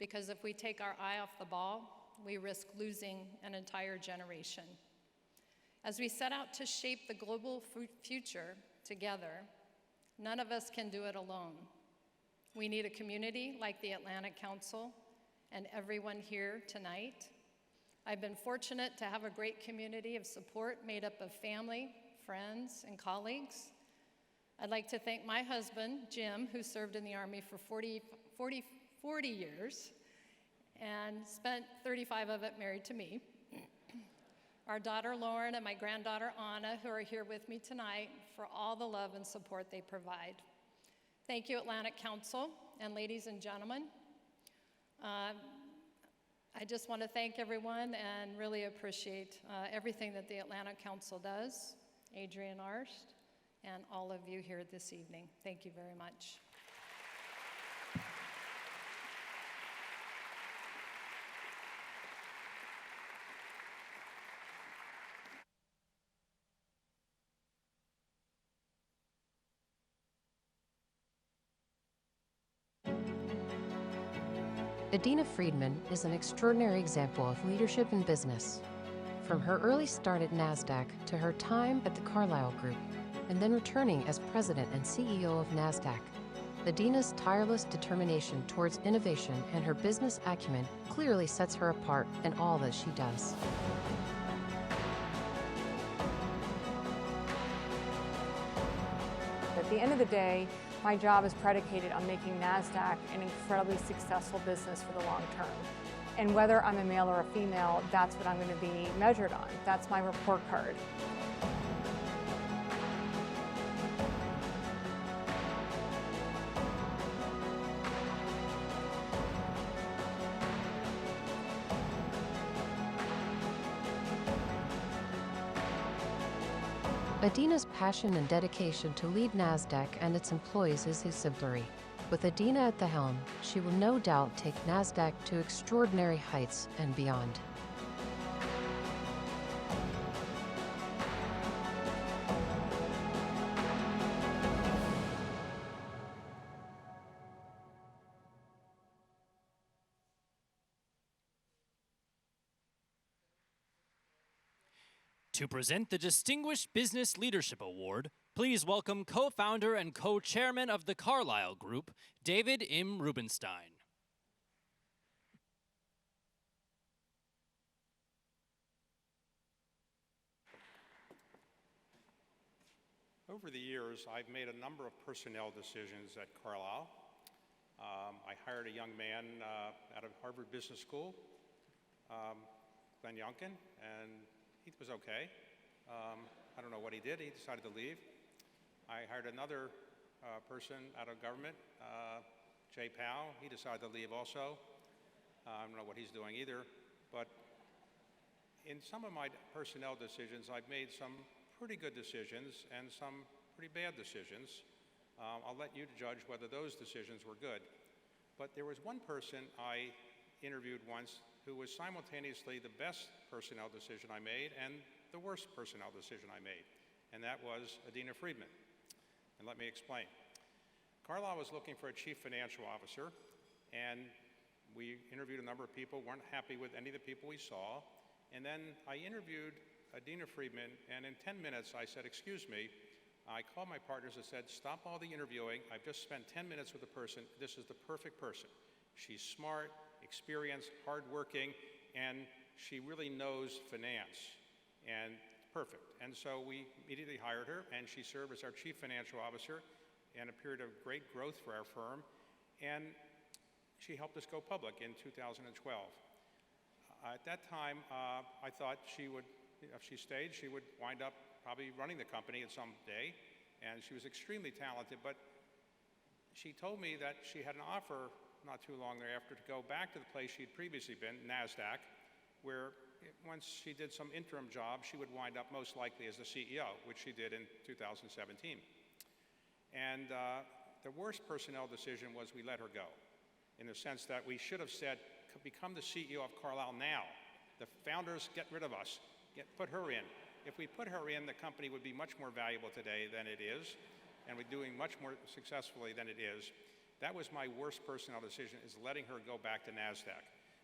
[SPEAKER 7] because if we take our eye off the ball, we risk losing an entire generation. As we set out to shape the global future together, none of us can do it alone. We need a community like the Atlantic Council and everyone here tonight. I've been fortunate to have a great community of support made up of family, friends, and colleagues. I'd like to thank my husband, Jim, who served in the Army for 40 years and spent 35 of it married to me. Our daughter, Lauren, and my granddaughter, Anna, who are here with me tonight, for all the love and support they provide. Thank you, Atlantic Council, and ladies and gentlemen. I just want to thank everyone and really appreciate everything that the Atlantic Council does, Adrian Arst, and all of you here this evening. Thank you very much.
[SPEAKER 4] Adina Friedman is an extraordinary example of leadership in business. From her early start at NASDAQ to her time at the Carlyle Group, and then returning as president and CEO of NASDAQ, Adina's tireless determination towards innovation and her business acumen clearly sets her apart in all that she does.
[SPEAKER 10] At the end of the day, my job is predicated on making NASDAQ an incredibly successful business for the long term. And whether I'm a male or a female, that's what I'm going to be measured on. That's my report card.
[SPEAKER 4] Adina's passion and dedication to lead NASDAQ and its employees is exemplary. With Adina at the helm, she will no doubt take NASDAQ to extraordinary heights and beyond.
[SPEAKER 1] To present the Distinguished Business Leadership Award, please welcome co-founder and co-chairman of the Carlyle Group, David M. Rubenstein.
[SPEAKER 11] Over the years, I've made a number of personnel decisions at Carlyle. I hired a young man out of Harvard Business School, Glenn Youngkin, and he was okay. I don't know what he did. He decided to leave. I hired another person out of government, Jay Powell. He decided to leave also. I don't know what he's doing either. But in some of my personnel decisions, I've made some pretty good decisions and some pretty bad decisions. I'll let you judge whether those decisions were good. But there was one person I interviewed once who was simultaneously the best personnel decision I made and the worst personnel decision I made, and that was Adina Friedman. And let me explain. Carlyle was looking for a chief financial officer, and we interviewed a number of people, weren't happy with any of the people we saw, and then I interviewed Adina Friedman, and in 10 minutes I said, excuse me, I called my partners and said, stop all the interviewing, I've just spent 10 minutes with a person, this is the perfect person. She's smart, experienced, hardworking, and she really knows finance, and perfect. And so we immediately hired her, and she served as our chief financial officer in a period of great growth for our firm, and she helped us go public in 2012. At that time, I thought she would, if she stayed, she would wind up probably running the company at some day, and she was extremely talented, but she told me that she had an offer not too long thereafter to go back to the place she'd previously been, NASDAQ, where once she did some interim job, she would wind up most likely as the CEO, which she did in 2017. And the worst personnel decision was we let her go, in the sense that we should have said, become the CEO of Carlyle now. The founders, get rid of us, put her in. If we put her in, the company would be much more valuable today than it is, and we're doing much more successfully than it is. That was my worst personnel decision, is letting her go back to NASDAQ.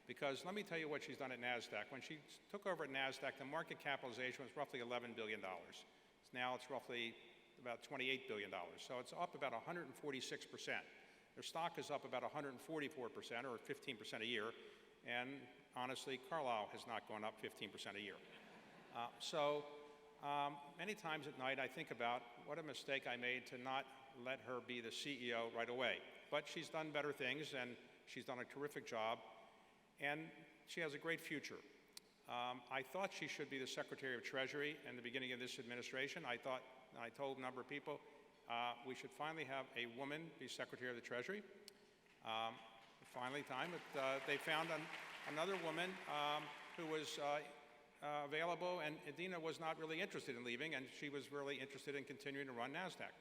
[SPEAKER 11] Because let me tell you what she's done at NASDAQ. When she took over at NASDAQ, the market capitalization was roughly $11 billion. Now it's roughly about $28 billion. So it's up about 146%. Their stock is up about 144%, or 15% a year. And honestly, Carlyle has not gone up 15% a year. So many times at night I think about what a mistake I made to not let her be the CEO right away. But she's done better things, and she's done a terrific job, and she has a great future. I thought she should be the Secretary of Treasury in the beginning of this administration. I told a number of people we should finally have a woman be Secretary of the Treasury. Finally they found another woman who was available, and Adina was not really interested in leaving, and she was really interested in continuing to run NASDAQ.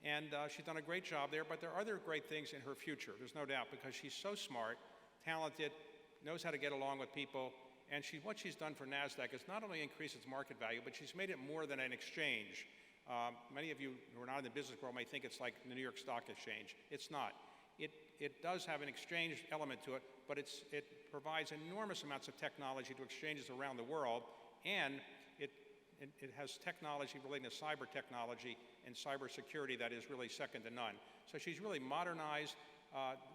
[SPEAKER 11] And she's done a great job there, but there are other great things in her future, there's no doubt, because she's so smart, talented, knows how to get along with people, and what she's done for NASDAQ is not only increase its market value, but she's made it more than an exchange. Many of you who are not in the business world may think it's like the New York Stock Exchange. It's not. It does have an exchange element to it, but it provides enormous amounts of technology to exchanges around the world, and it has technology relating to cyber technology and cybersecurity that is really second to none. So she's really modernized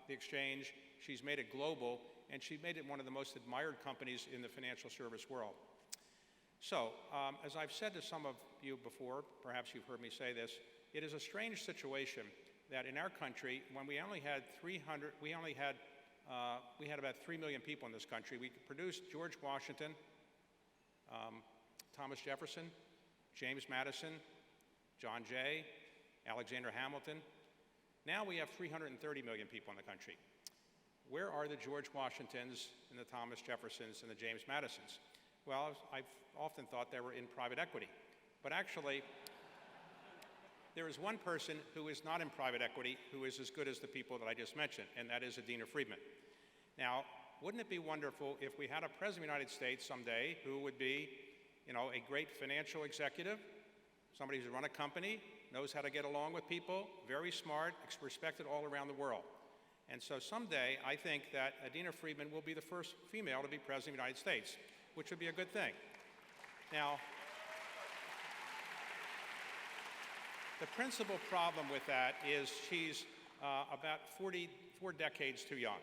[SPEAKER 11] the exchange, she's made it global, and she made it one of the most admired companies in the financial service world. So, as I've said to some of you before, perhaps you've heard me say this, it is a strange situation that in our country, when we had about 3 million people in this country. We produced George Washington, Thomas Jefferson, James Madison, John Jay, Alexander Hamilton. Now we have 330 million people in the country. Where are the George Washingtons and the Thomas Jeffersons and the James Madisons? Well, I've often thought they were in private equity. But actually, there is one person who is not in private equity who is as good as the people that I just mentioned, and that is Adina Friedman. Now, wouldn't it be wonderful if we had a president of the United States someday who would be, a great financial executive, somebody who's run a company, knows how to get along with people, very smart, respected all around the world. And so someday, I think that Adina Friedman will be the first female to be president of the United States, which would be a good thing. Now, the principal problem with that is she's about 4 decades too young.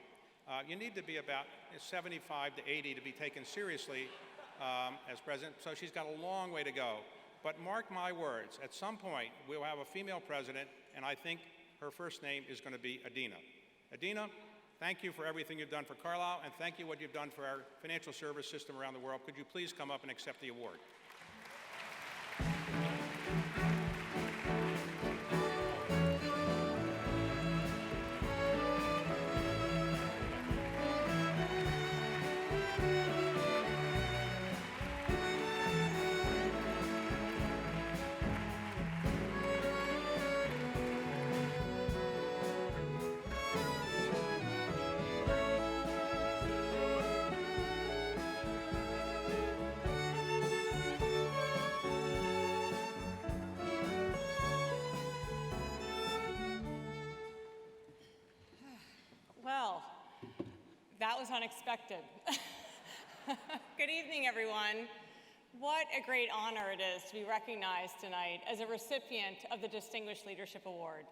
[SPEAKER 11] You need to be about 75 to 80 to be taken seriously as president, so she's got a long way to go. But mark my words, at some point we'll have a female president, and I think her first name is going to be Adina. Adina, thank you for everything you've done for Carlyle, and thank you what you've done for our financial service system around the world. Could you please come up and accept the award?
[SPEAKER 12] That was unexpected. Good evening, everyone. What a great honor it is to be recognized tonight as a recipient of the Distinguished Leadership Award.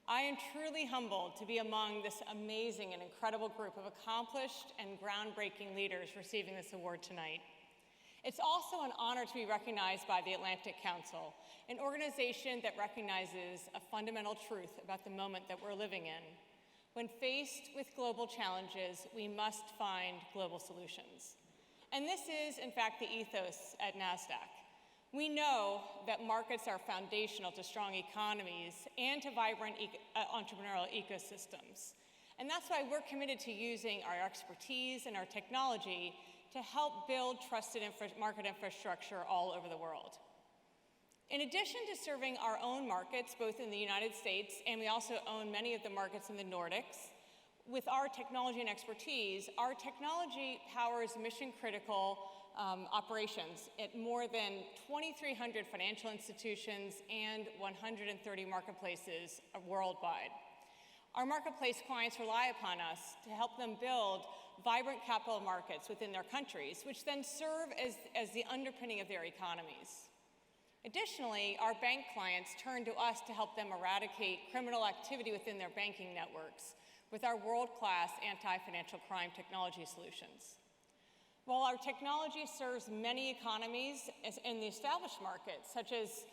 [SPEAKER 12] I am truly humbled to be among this amazing and incredible group of accomplished and groundbreaking leaders receiving this award tonight. It's also an honor to be recognized by the Atlantic Council, an organization that recognizes a fundamental truth about the moment that we're living in. When faced with global challenges, we must find global solutions. And this is, in fact, the ethos at NASDAQ. We know that markets are foundational to strong economies and to vibrant entrepreneurial ecosystems. And that's why we're committed to using our expertise and our technology to help build trusted market infrastructure all over the world. In addition to serving our own markets, both in the United States, and we also own many of the markets in the Nordics, with our technology and expertise, our technology powers mission-critical operations at more than 2,300 financial institutions and 130 marketplaces worldwide. Our marketplace clients rely upon us to help them build vibrant capital markets within their countries, which then serve as the underpinning of their economies. Additionally, our bank clients turn to us to help them eradicate criminal activity within their banking networks with our world-class anti-financial crime technology solutions. While our technology serves many economies in the established markets, such as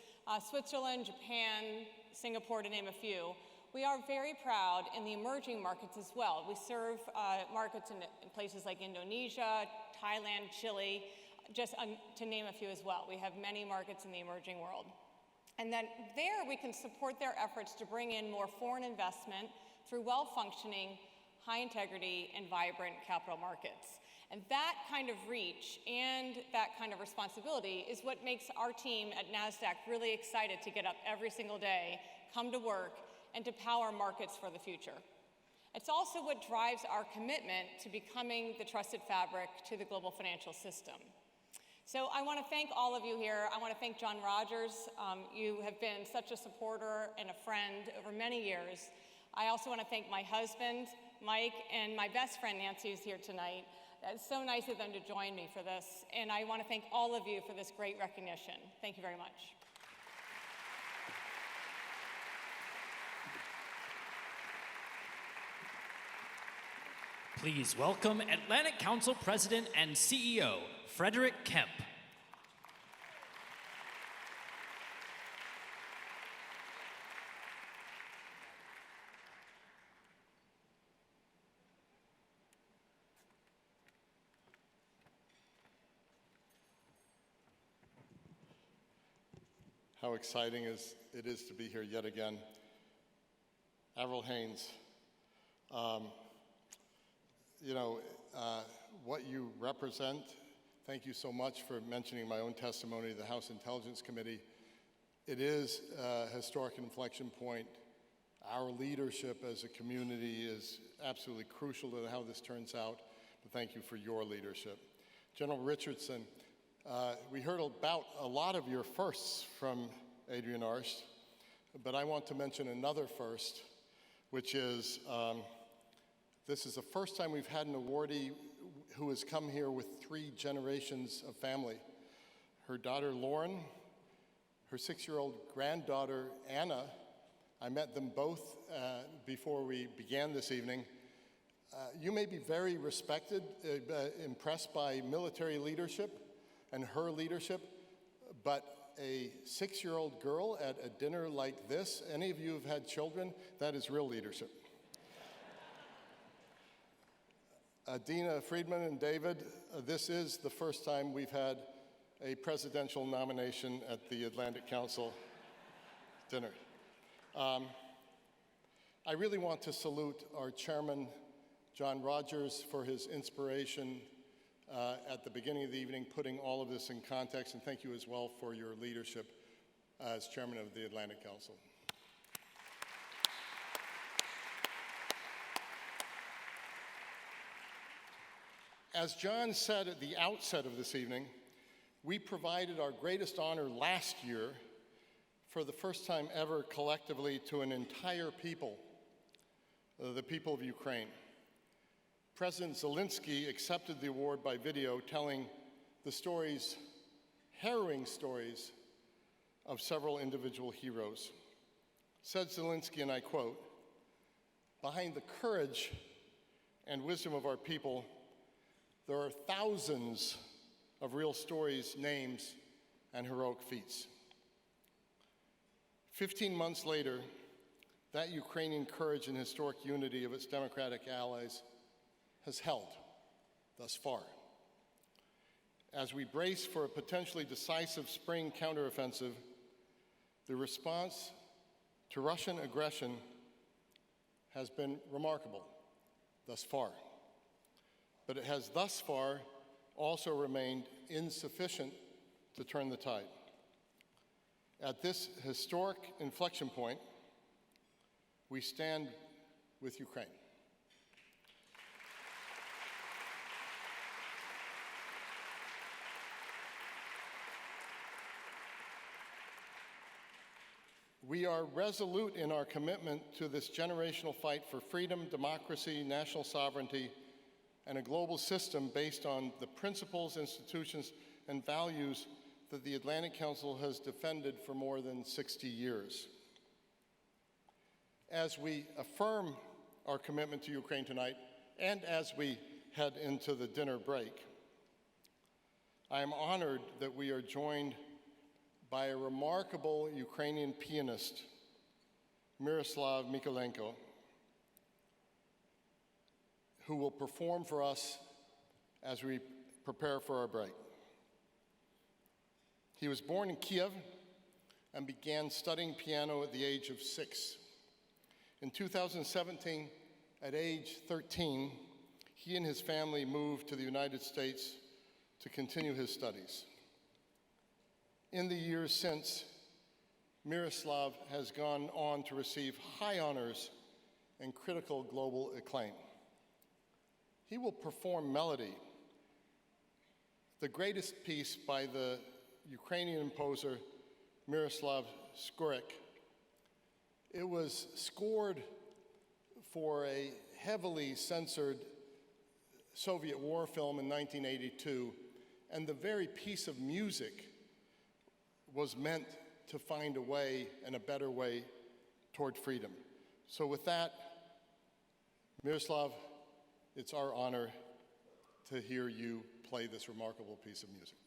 [SPEAKER 12] Switzerland, Japan, Singapore, to name a few, we are very proud in the emerging markets as well. We serve markets in places like Indonesia, Thailand, Chile, just to name a few as well. We have many markets in the emerging world. And then there we can support their efforts to bring in more foreign investment through well-functioning, high-integrity, and vibrant capital markets. And that kind of reach and that kind of responsibility is what makes our team at NASDAQ really excited to get up every single day, come to work, and to power markets for the future. It's also what drives our commitment to becoming the trusted fabric to the global financial system. So I want to thank all of you here. I want to thank John Rogers. You have been such a supporter and a friend over many years. I also want to thank my husband, Mike, and my best friend, Nancy, who's here tonight. It's so nice of them to join me for this. And I want to thank all of you for this great recognition. Thank you very much.
[SPEAKER 1] Please welcome Atlantic Council President and CEO, Frederick Kemp.
[SPEAKER 13] How exciting it is to be here yet again. Avril Haines, what you represent, thank you so much for mentioning my own testimony to the House Intelligence Committee. It is a historic inflection point. Our leadership as a community is absolutely crucial to how this turns out, but thank you for your leadership. General Richardson, we heard about a lot of your firsts from Adrian Arst, but I want to mention another first, which is this is the first time we've had an awardee who has come here with 3 generations of family. Her daughter, Lauren, her 6-year-old granddaughter, Anna. I met them both before we began this evening. You may be very respected, impressed by military leadership and her leadership, but a 6-year-old girl at a dinner like this, any of you who've had children, that is real leadership. Adina Friedman and David, this is the first time we've had a presidential nomination at the Atlantic Council dinner. I really want to salute our chairman, John Rogers, for his inspiration at the beginning of the evening, putting all of this in context, and thank you as well for your leadership as chairman of the Atlantic Council. As John said at the outset of this evening, we provided our greatest honor last year for the first time ever collectively to an entire people, the people of Ukraine. President Zelensky accepted the award by video, telling the stories, harrowing stories, of several individual heroes. Said Zelensky, and I quote, "Behind the courage and wisdom of our people, there are thousands of real stories, names, and heroic feats." 15 months later, that Ukrainian courage and historic unity of its democratic allies has held thus far. As we brace for a potentially decisive spring counteroffensive, the response to Russian aggression has been remarkable thus far. But it has thus far also remained insufficient to turn the tide. At this historic inflection point, we stand with Ukraine. We are resolute in our commitment to this generational fight for freedom, democracy, national sovereignty, and a global system based on the principles, institutions, and values that the Atlantic Council has defended for more than 60 years. As we affirm our commitment to Ukraine tonight, and as we head into the dinner break, I am honored that we are joined by a remarkable Ukrainian pianist, Miroslav Mikolenko, who will perform for us as we prepare for our break. He was born in Kiev and began studying piano at the age of 6. In 2017, at age 13, he and his family moved to the United States to continue his studies. In the years since, Miroslav has gone on to receive high honors and critical global acclaim. He will perform Melody, the greatest piece by the Ukrainian composer Miroslav Skorik. It was scored for a heavily censored Soviet war film in 1982, and the very piece of music was meant to find a way and a better way toward freedom. So with that, Miroslav, it's our honor to hear you play this remarkable piece of music.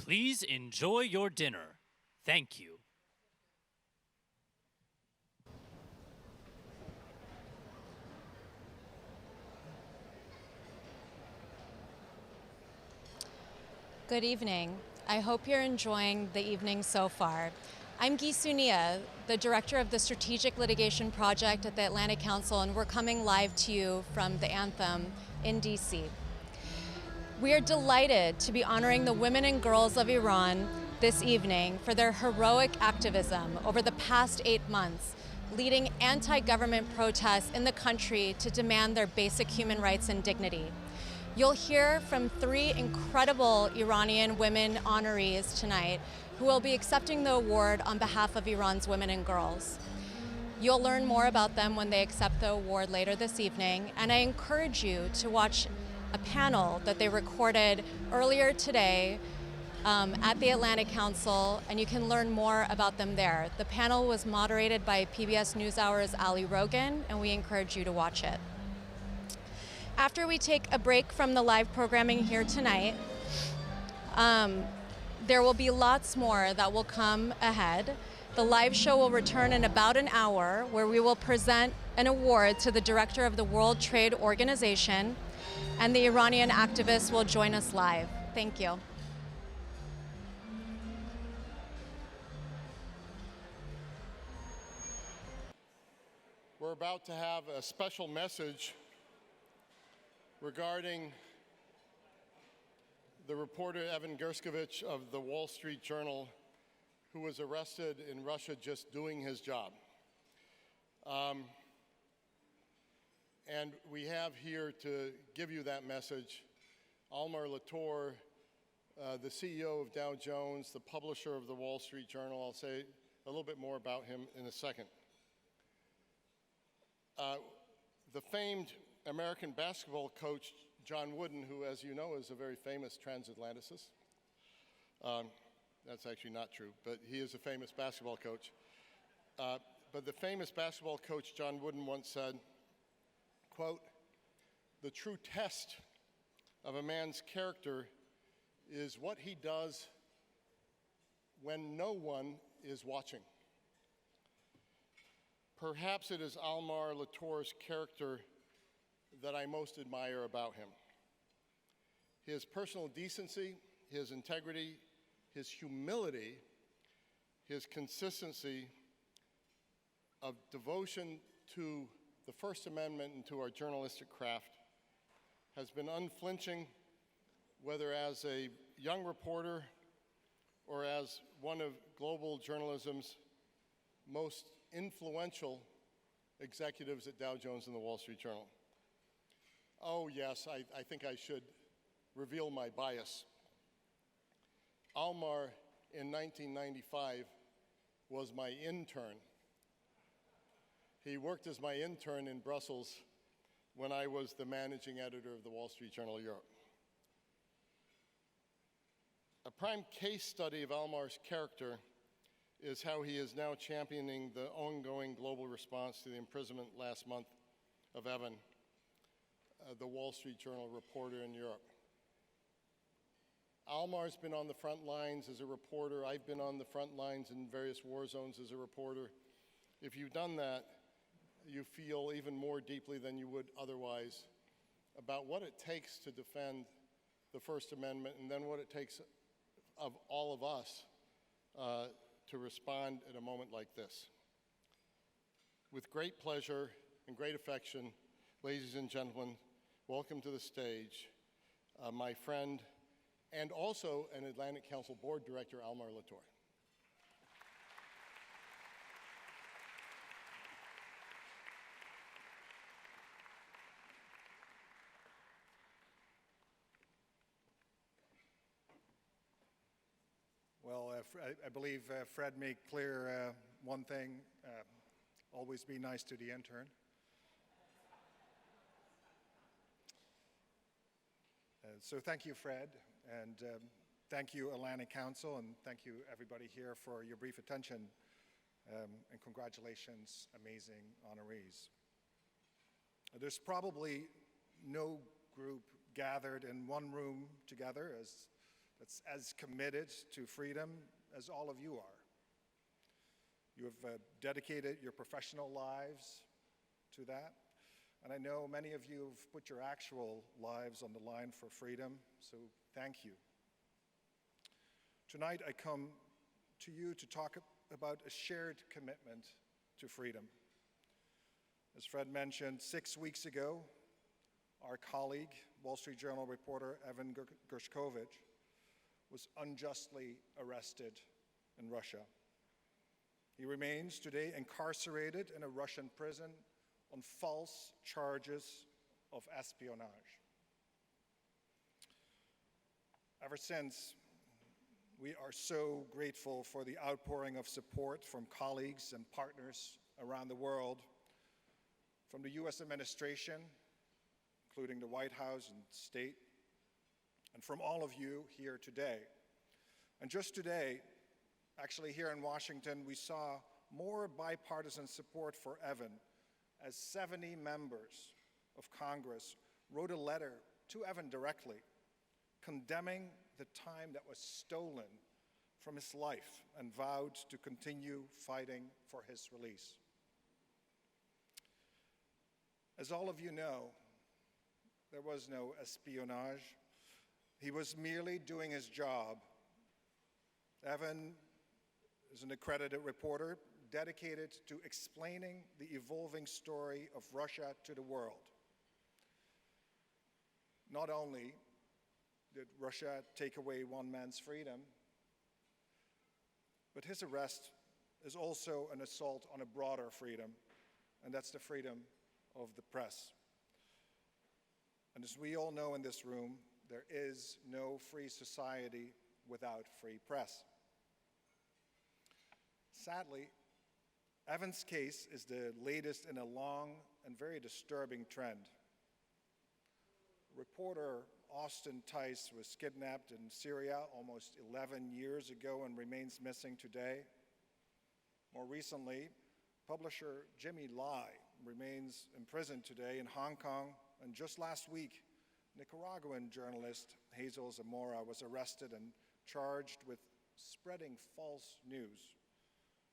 [SPEAKER 1] Please enjoy your dinner. Thank you.
[SPEAKER 14] Good evening. I hope you're enjoying the evening so far. I'm Guy Sunia, the director of the Strategic Litigation Project at the Atlantic Council, and we're coming live to you from the Anthem in DC. We are delighted to be honoring the women and girls of Iran this evening for their heroic activism over the past 8 months, leading anti-government protests in the country to demand their basic human rights and dignity. You'll hear from 3 incredible Iranian women honorees tonight who will be accepting the award on behalf of Iran's women and girls. You'll learn more about them when they accept the award later this evening, and I encourage you to watch a panel that they recorded earlier today at the Atlantic Council, and you can learn more about them there. The panel was moderated by PBS NewsHour's Ali Rogan, and we encourage you to watch it. After we take a break from the live programming here tonight, there will be lots more that will come ahead. The live show will return in about an hour, where we will present an award to the director of the World Trade Organization, and the Iranian activists will join us live. Thank you.
[SPEAKER 13] We're about to have a special message regarding the reporter Evan Gershkovich of the Wall Street Journal, who was arrested in Russia just doing his job. And we have here to give you that message Almar Latour, the CEO of Dow Jones, the publisher of the Wall Street Journal. I'll say a little bit more about him in a second. The famed American basketball coach John Wooden, who, as you know, is a very famous transatlanticist. That's actually not true, but he is a famous basketball coach. But the famous basketball coach John Wooden once said, quote, "The true test of a man's character is what he does when no one is watching." Perhaps it is Almar Latour's character that I most admire about him. His personal decency, his integrity, his humility, his consistency of devotion to the First Amendment and to our journalistic craft has been unflinching, whether as a young reporter or as one of global journalism's most influential executives at Dow Jones and the Wall Street Journal. Oh yes, I think I should reveal my bias. Almar, in 1995, was my intern. He worked as my intern in Brussels when I was the managing editor of the Wall Street Journal Europe. A prime case study of Almar's character is how he is now championing the ongoing global response to the imprisonment last month of Evan, the Wall Street Journal reporter in Europe. Almar's been on the front lines as a reporter. I've been on the front lines in various war zones as a reporter. If you've done that, you feel even more deeply than you would otherwise about what it takes to defend the First Amendment, and then what it takes of all of us to respond at a moment like this. With great pleasure and great affection, ladies and gentlemen, welcome to the stage my friend and also an Atlantic Council Board Director, Almar Latour.
[SPEAKER 15] Well, I believe Fred made clear one thing, always be nice to the intern. So thank you, Fred, and thank you, Atlantic Council, and thank you, everybody here, for your brief attention, and congratulations, amazing honorees. There's probably no group gathered in one room together that's as committed to freedom as all of you are. You have dedicated your professional lives to that. And I know many of you have put your actual lives on the line for freedom, so thank you. Tonight I come to you to talk about a shared commitment to freedom. As Fred mentioned, 6 weeks ago, our colleague, Wall Street Journal reporter Evan Gershkovich, was unjustly arrested in Russia. He remains today incarcerated in a Russian prison on false charges of espionage. Ever since, we are so grateful for the outpouring of support from colleagues and partners around the world, from the US administration, including the White House and state, and from all of you here today. And just today, actually here in Washington, we saw more bipartisan support for Evan as 70 members of Congress wrote a letter to Evan directly, condemning the time that was stolen from his life and vowed to continue fighting for his release. As all of you know, there was no espionage. He was merely doing his job. Evan is an accredited reporter dedicated to explaining the evolving story of Russia to the world. Not only did Russia take away one man's freedom, but his arrest is also an assault on a broader freedom, and that's the freedom of the press. And as we all know in this room, there is no free society without free press. Sadly, Evan's case is the latest in a long and very disturbing trend. Reporter Austin Tice was kidnapped in Syria almost 11 years ago and remains missing today. More recently, publisher Jimmy Lai remains imprisoned today in Hong Kong, and just last week, Nicaraguan journalist Hazel Zamora was arrested and charged with spreading false news.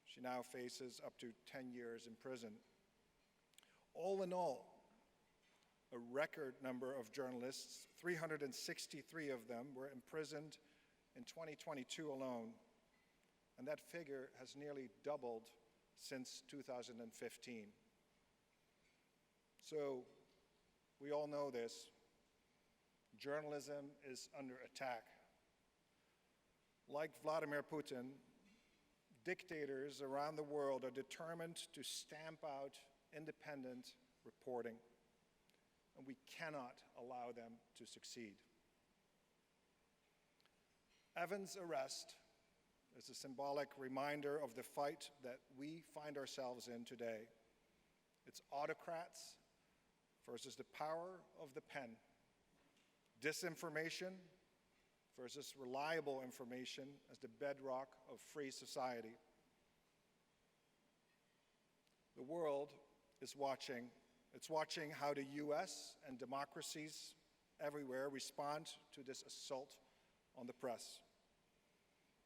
[SPEAKER 15] She now faces up to 10 years in prison. All in all, a record number of journalists, 363 of them, were imprisoned in 2022 alone, and that figure has nearly doubled since 2015. So, we all know this. Journalism is under attack. Like Vladimir Putin, dictators around the world are determined to stamp out independent reporting, and we cannot allow them to succeed. Evan's arrest is a symbolic reminder of the fight that we find ourselves in today. It's autocrats versus the power of the pen, disinformation versus reliable information as the bedrock of free society. The world is watching. It's watching how the US and democracies everywhere respond to this assault on the press.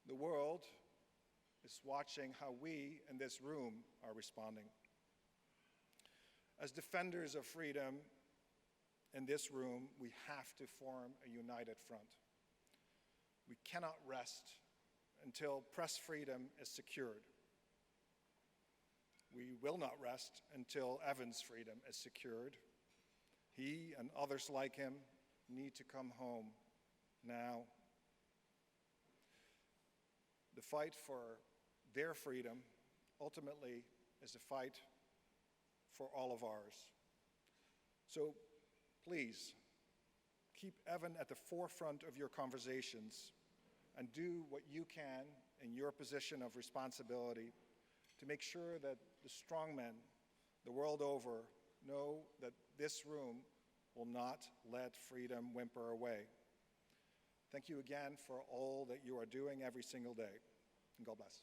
[SPEAKER 15] The world is watching how we in this room are responding. As defenders of freedom in this room, we have to form a united front. We cannot rest until press freedom is secured. We will not rest until Evan's freedom is secured. He and others like him need to come home now. The fight for their freedom ultimately is a fight for all of ours. So please, keep Evan at the forefront of your conversations and do what you can in your position of responsibility to make sure that the strong men the world over know that this room will not let freedom whimper away. Thank you again for all that you are doing every single day, and God bless.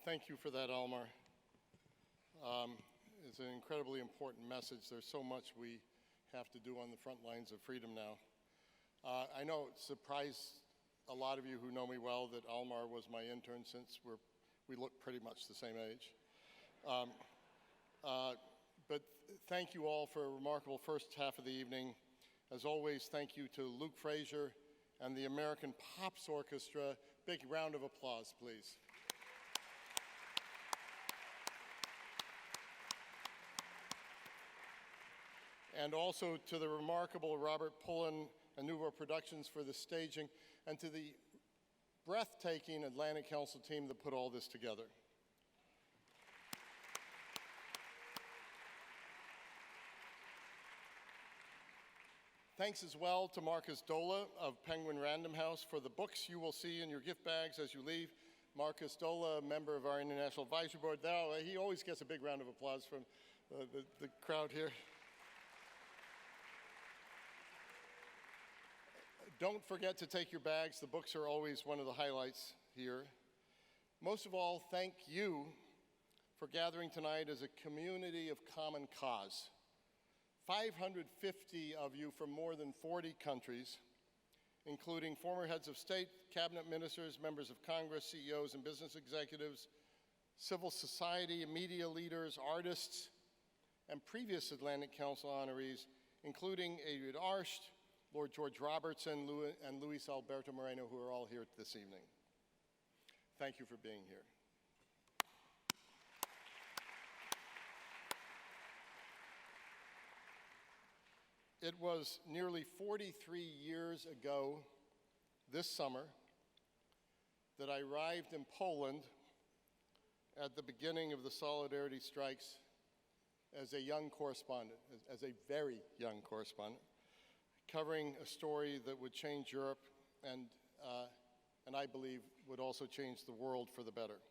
[SPEAKER 13] Thank you for that, Almar. It's an incredibly important message. There's so much we have to do on the front lines of freedom now. I know it surprised a lot of you who know me well that Almar was my intern since we look pretty much the same age. But thank you all for a remarkable first half of the evening. As always, thank you to Luke Frazier and the American Pops Orchestra. Big round of applause, please. And also to the remarkable Robert Pullen and Nouveau Productions for the staging, and to the breathtaking Atlantic Council team that put all this together. Thanks as well to Marcus Dola of Penguin Random House for the books you will see in your gift bags as you leave. Marcus Dola, a member of our International Advisory Board. Now, he always gets a big round of applause from the crowd here. Don't forget to take your bags. The books are always one of the highlights here. Most of all, thank you for gathering tonight as a community of common cause. 550 of you from more than 40 countries, including former heads of state, cabinet ministers, members of Congress, CEOs and business executives, civil society and media leaders, artists, and previous Atlantic Council honorees, including Adrian Arsht, Lord George Robertson, and Luis Alberto Moreno, who are all here this evening. Thank you for being here. It was nearly 43 years ago this summer that I arrived in Poland at the beginning of the Solidarity strikes as a young correspondent, as a very young correspondent, covering a story that would change Europe and I believe would also change the world for the better.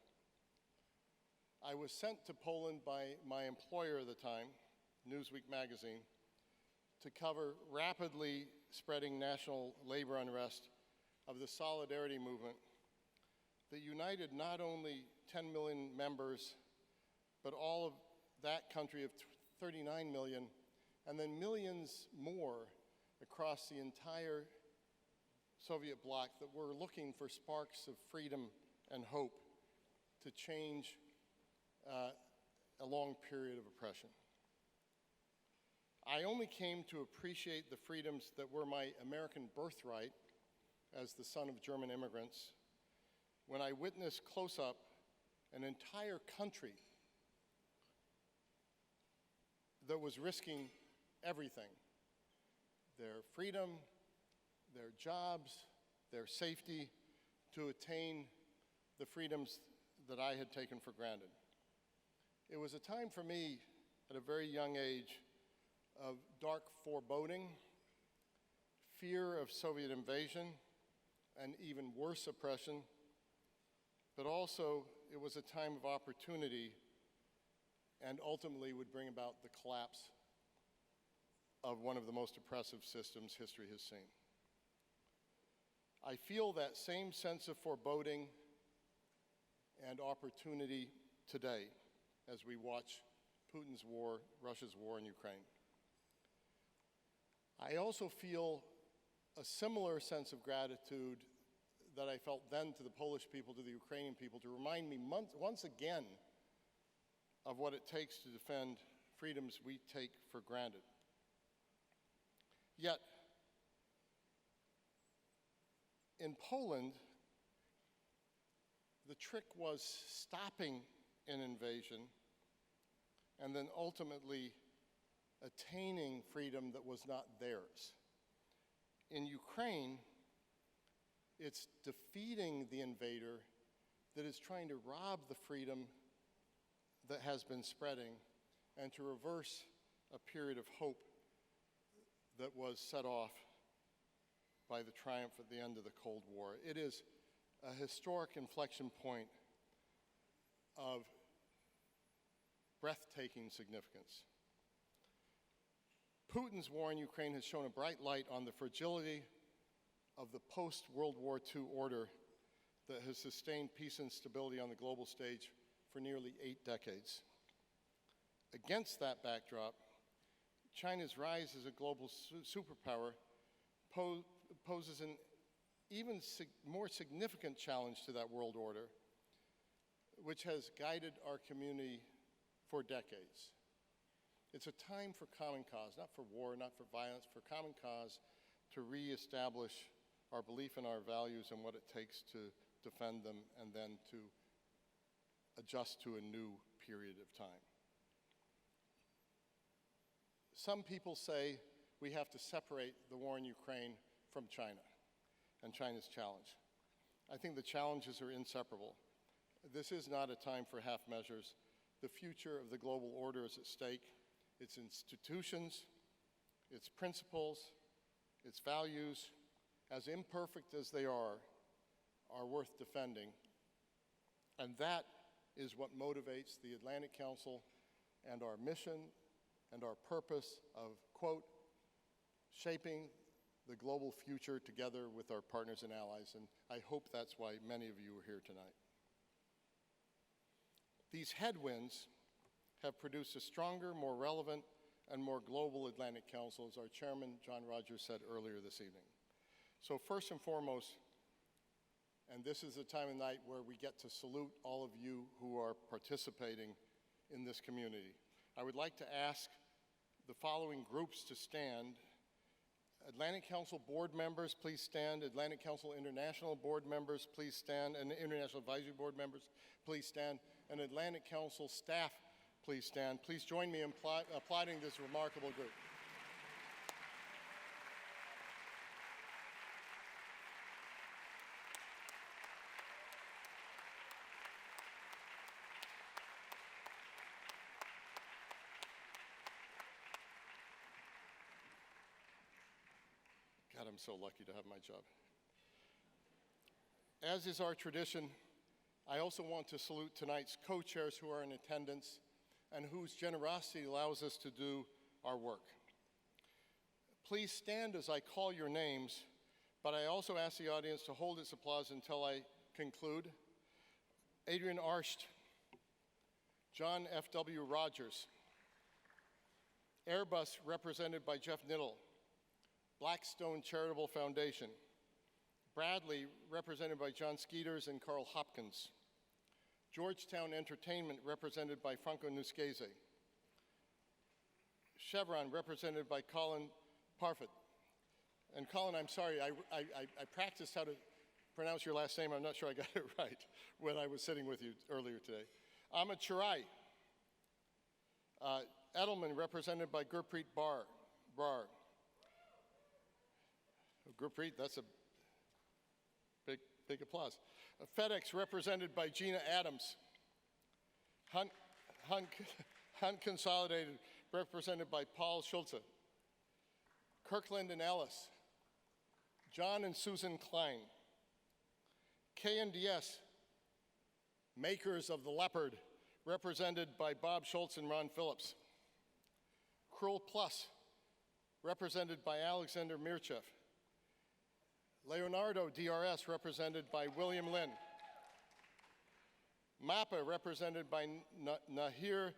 [SPEAKER 13] I was sent to Poland by my employer at the time, Newsweek magazine, to cover rapidly spreading national labor unrest of the Solidarity movement that united not only 10 million members, but all of that country of 39 million, and then millions more across the entire Soviet bloc that were looking for sparks of freedom and hope to change a long period of oppression. I only came to appreciate the freedoms that were my American birthright as the son of German immigrants when I witnessed close up an entire country that was risking everything: their freedom, their jobs, their safety, to attain the freedoms that I had taken for granted. It was a time for me, at a very young age, of dark foreboding, fear of Soviet invasion, and even worse oppression, but also it was a time of opportunity and ultimately would bring about the collapse of one of the most oppressive systems history has seen. I feel that same sense of foreboding and opportunity today as we watch Putin's war, Russia's war in Ukraine. I also feel a similar sense of gratitude that I felt then to the Polish people, to the Ukrainian people, to remind me once again of what it takes to defend freedoms we take for granted. Yet, in Poland, the trick was stopping an invasion and then ultimately attaining freedom that was not theirs. In Ukraine, it's defeating the invader that is trying to rob the freedom that has been spreading and to reverse a period of hope that was set off by the triumph at the end of the Cold War. It is a historic inflection point of breathtaking significance. Putin's war in Ukraine has shown a bright light on the fragility of the post-World War II order that has sustained peace and stability on the global stage for nearly 8 decades. Against that backdrop, China's rise as a global superpower poses an even more significant challenge to that world order, which has guided our community for decades. It's a time for common cause, not for war, not for violence, for common cause, to reestablish our belief in our values and what it takes to defend them, and then to adjust to a new period of time. Some people say we have to separate the war in Ukraine from China and China's challenge. I think the challenges are inseparable. This is not a time for half measures. The future of the global order is at stake. Its institutions, its principles, its values, as imperfect as they are worth defending. And that is what motivates the Atlantic Council and our mission and our purpose of, quote, shaping the global future together with our partners and allies. And I hope that's why many of you are here tonight. These headwinds have produced a stronger, more relevant, and more global Atlantic Council, as our chairman, John Rogers, said earlier this evening. So first and foremost, and this is the time of night where we get to salute all of you who are participating in this community. I would like to ask the following groups to stand. Atlantic Council board members, please stand. Atlantic Council International board members, please stand. And International Advisory Board members, please stand. And Atlantic Council staff, please stand. Please join me in applauding this remarkable group. God, I'm so lucky to have my job. As is our tradition, I also want to salute tonight's co-chairs who are in attendance and whose generosity allows us to do our work. Please stand as I call your names, but I also ask the audience to hold its applause until I conclude. Adrian Arsht, John F.W. Rogers, Airbus represented by Jeff Niddle, Blackstone Charitable Foundation, Bradley, represented by John Skeeters and Carl Hopkins, Georgetown Entertainment, represented by Franco Nusqueze, Chevron, represented by Colin Parfit. And Colin, I'm sorry, I practiced how to pronounce your last name. I'm not sure I got it right when I was sitting with you earlier today. Ahmed Chirai, Edelman, represented by Gurpreet Brar. Gurpreet, that's a big applause. FedEx, represented by Gina Adams. Hunt Consolidated, represented by Paul Schulze. Kirkland and Ellis, John and Susan Klein. KNDS, makers of the Leopard, represented by Bob Schultz and Ron Phillips. Kroll Plus, represented by Alexander Mirchev. Leonardo DRS, represented by William Lin. MAPPA, represented by Nahir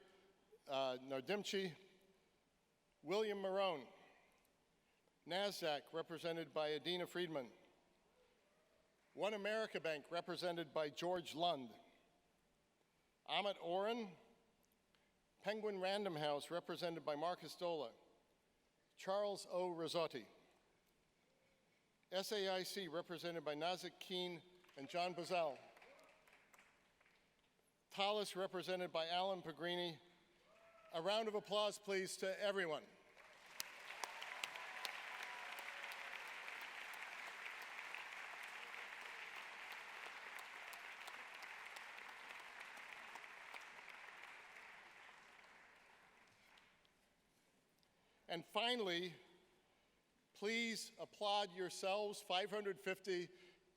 [SPEAKER 13] Nardimchi. William Marone. NASDAQ, represented by Adina Friedman. One America Bank, represented by George Lund. Amit Oren. Penguin Random House, represented by Marcus Dola. Charles O. Rizzotti. SAIC, represented by Nazik Keen and John Bazell. Thales, represented by Alan Pagrini. A round of applause, please, to everyone. And finally, please applaud yourselves, 550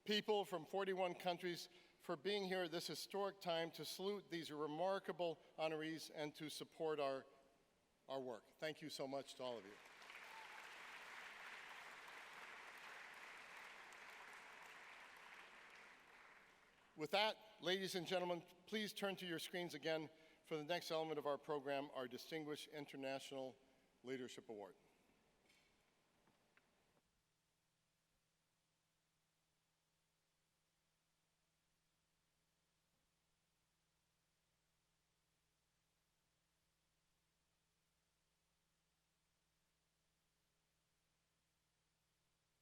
[SPEAKER 13] people from 41 countries, for being here at this historic time to salute these remarkable honorees and to support our work. Thank you so much to all of you. With that, ladies and gentlemen, please turn to your screens again for the next element of our program, our Distinguished International Leadership Award.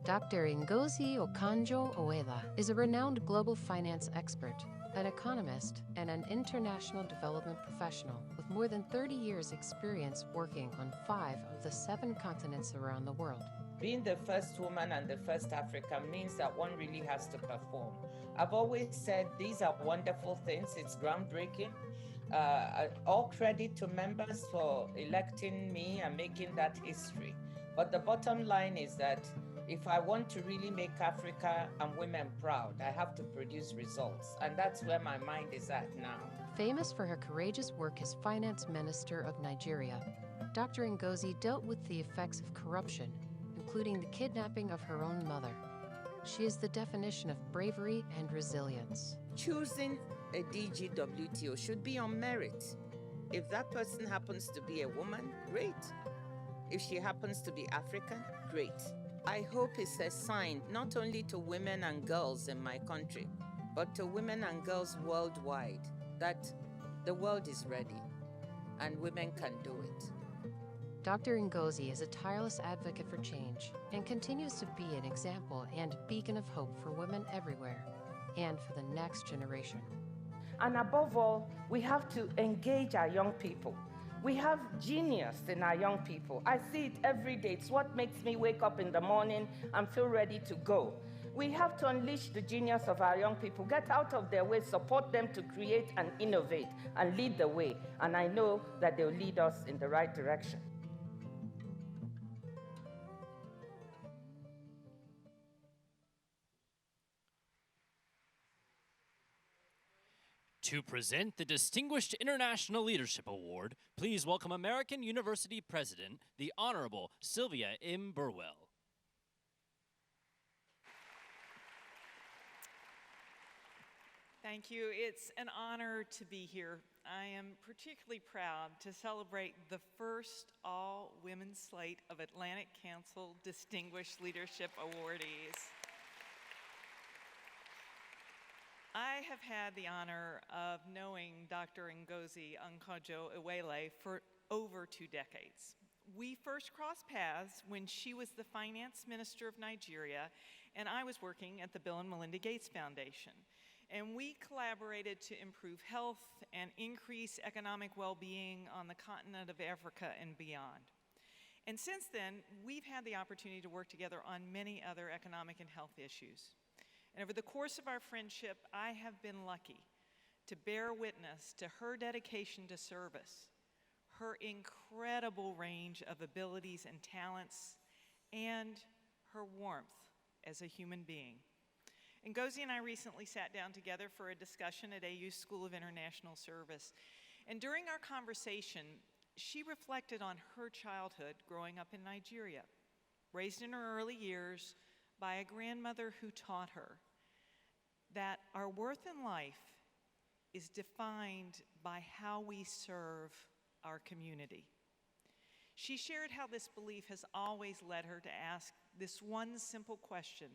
[SPEAKER 4] Dr. Ngozi Okonjo-Iweala is a renowned global finance expert, an economist, and an international development professional with more than 30 years' experience working on 5 of the 7 continents around the world.
[SPEAKER 16] Being the first woman and the first African means that one really has to perform. I've always said these are wonderful things. It's groundbreaking. All credit to members for electing me and making that history. But the bottom line is that If I want to really make Africa and women proud, I have to produce results. And that's where my mind is at now.
[SPEAKER 4] Famous for her courageous work as finance minister of Nigeria, Dr. Ngozi dealt with the effects of corruption, including the kidnapping of her own mother. She is the definition of bravery and resilience.
[SPEAKER 16] Choosing a DG WTO should be on merit. If that person happens to be a woman, great. If she happens to be African, great. I hope it's a sign not only to women and girls in my country, but to women and girls worldwide that the world is ready and women can do it.
[SPEAKER 4] Dr. Ngozi is a tireless advocate for change and continues to be an example and beacon of hope for women everywhere and for the next generation.
[SPEAKER 17] And above all, we have to engage our young people. We have genius in our young people. I see it every day. It's what makes me wake up in the morning and feel ready to go. We have to unleash the genius of our young people, get out of their way, support them to create and innovate and lead the way. And I know that they'll lead us in the right direction.
[SPEAKER 1] To present the Distinguished International Leadership Award, please welcome American University President, the Honorable Sylvia M. Burwell.
[SPEAKER 18] Thank you. It's an honor to be here. I am particularly proud to celebrate the first all-women slate of Atlantic Council Distinguished Leadership Awardees. I have had the honor of knowing Dr. Ngozi Okonjo-Iweala for over 2 decades. We first crossed paths when she was the finance minister of Nigeria, and I was working at the Bill and Melinda Gates Foundation. And we collaborated to improve health and increase economic well-being on the continent of Africa and beyond. And since then, we've had the opportunity to work together on many other economic and health issues. And over the course of our friendship, I have been lucky to bear witness to her dedication to service, her incredible range of abilities and talents, and her warmth as a human being. Ngozi and I recently sat down together for a discussion at AU's School of International Service. And during our conversation, she reflected on her childhood growing up in Nigeria, raised in her early years by a grandmother who taught her that our worth in life is defined by how we serve our community. She shared how this belief has always led her to ask this one simple question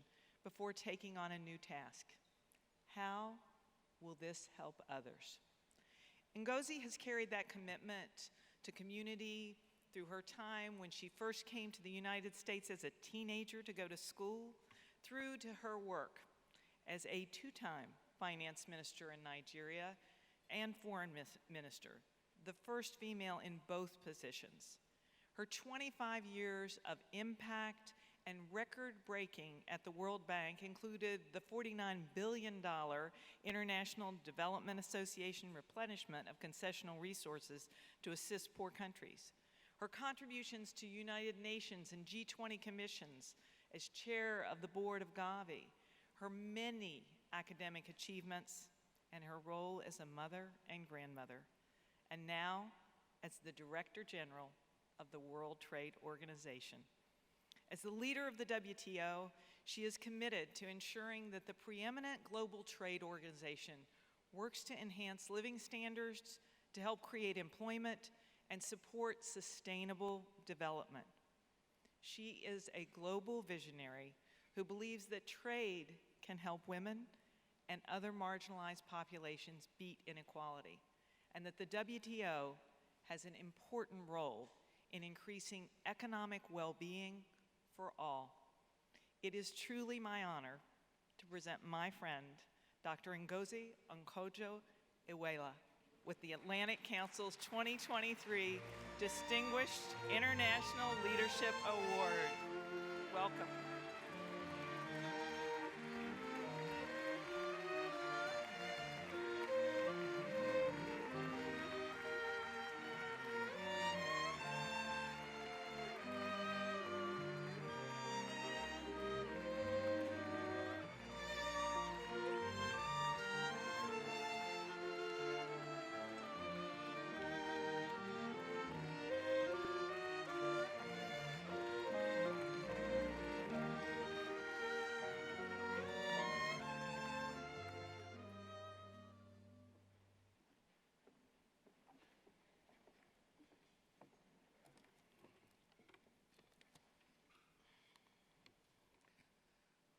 [SPEAKER 18] before taking on a new task: how will this help others? Ngozi has carried that commitment to community through her time when she first came to the United States as a teenager to go to school, through to her work as a 2-time finance minister in Nigeria and foreign minister, the first female in both positions. Her 25 years of impact and record-breaking at the World Bank included the $49 billion International Development Association replenishment of concessional resources to assist poor countries. Her contributions to United Nations and G20 commissions as chair of the board of Gavi, her many academic achievements, and her role as a mother and grandmother, and now as the Director General of the World Trade Organization. As the leader of the WTO, she is committed to ensuring that the preeminent global trade organization works to enhance living standards, to help create employment, and support sustainable development. She is a global visionary who believes that trade can help women and other marginalized populations beat inequality, and that the WTO has an important role in increasing economic well-being for all. It is truly my honor to present my friend, Dr. Ngozi Okonjo-Iweala, with the Atlantic Council's 2023 Distinguished International Leadership Award. Welcome.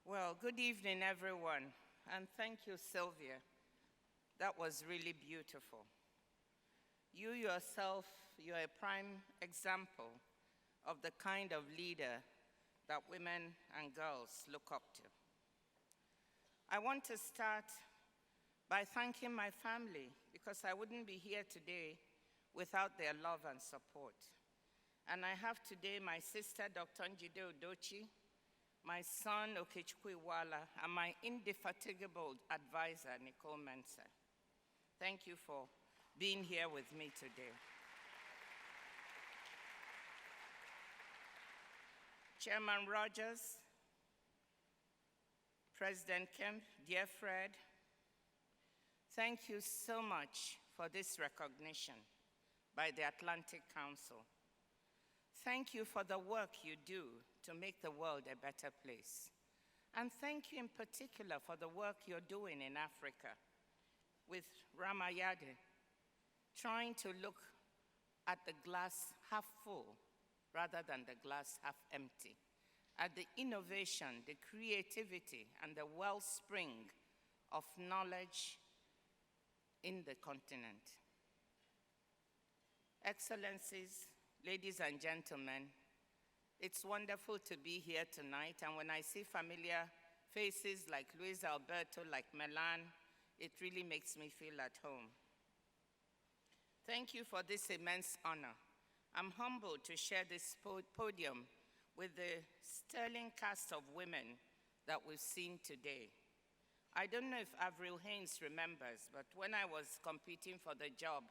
[SPEAKER 17] Well, good evening, everyone, and thank you, Sylvia. That was really beautiful. You yourself, you're a prime example of the kind of leader that women and girls look up to. I want to start by thanking my family, because I wouldn't be here today without their love and support. And I have today my sister, Dr. Njide Odochi, my son, Ngozi-Okonjo-Iweala, and my indefatigable advisor, Nicole Mensah. Thank you for being here with me today. Chairman Rogers, President Kemp, dear Fred, thank you so much for this recognition by the Atlantic Council. Thank you for the work you do to make the world a better place. And thank you in particular for the work you're doing in Africa with Ramayade, trying to look at the glass half full rather than the glass half empty, at the innovation, the creativity, and the wellspring of knowledge in the continent. Excellencies, ladies and gentlemen, it's wonderful to be here tonight, and when I see familiar faces like Luis Alberto, like Melan, it really makes me feel at home. Thank you for this immense honor. I'm humbled to share this podium with the sterling cast of women that we've seen today. I don't know if Avril Haines remembers, but when I was competing for the job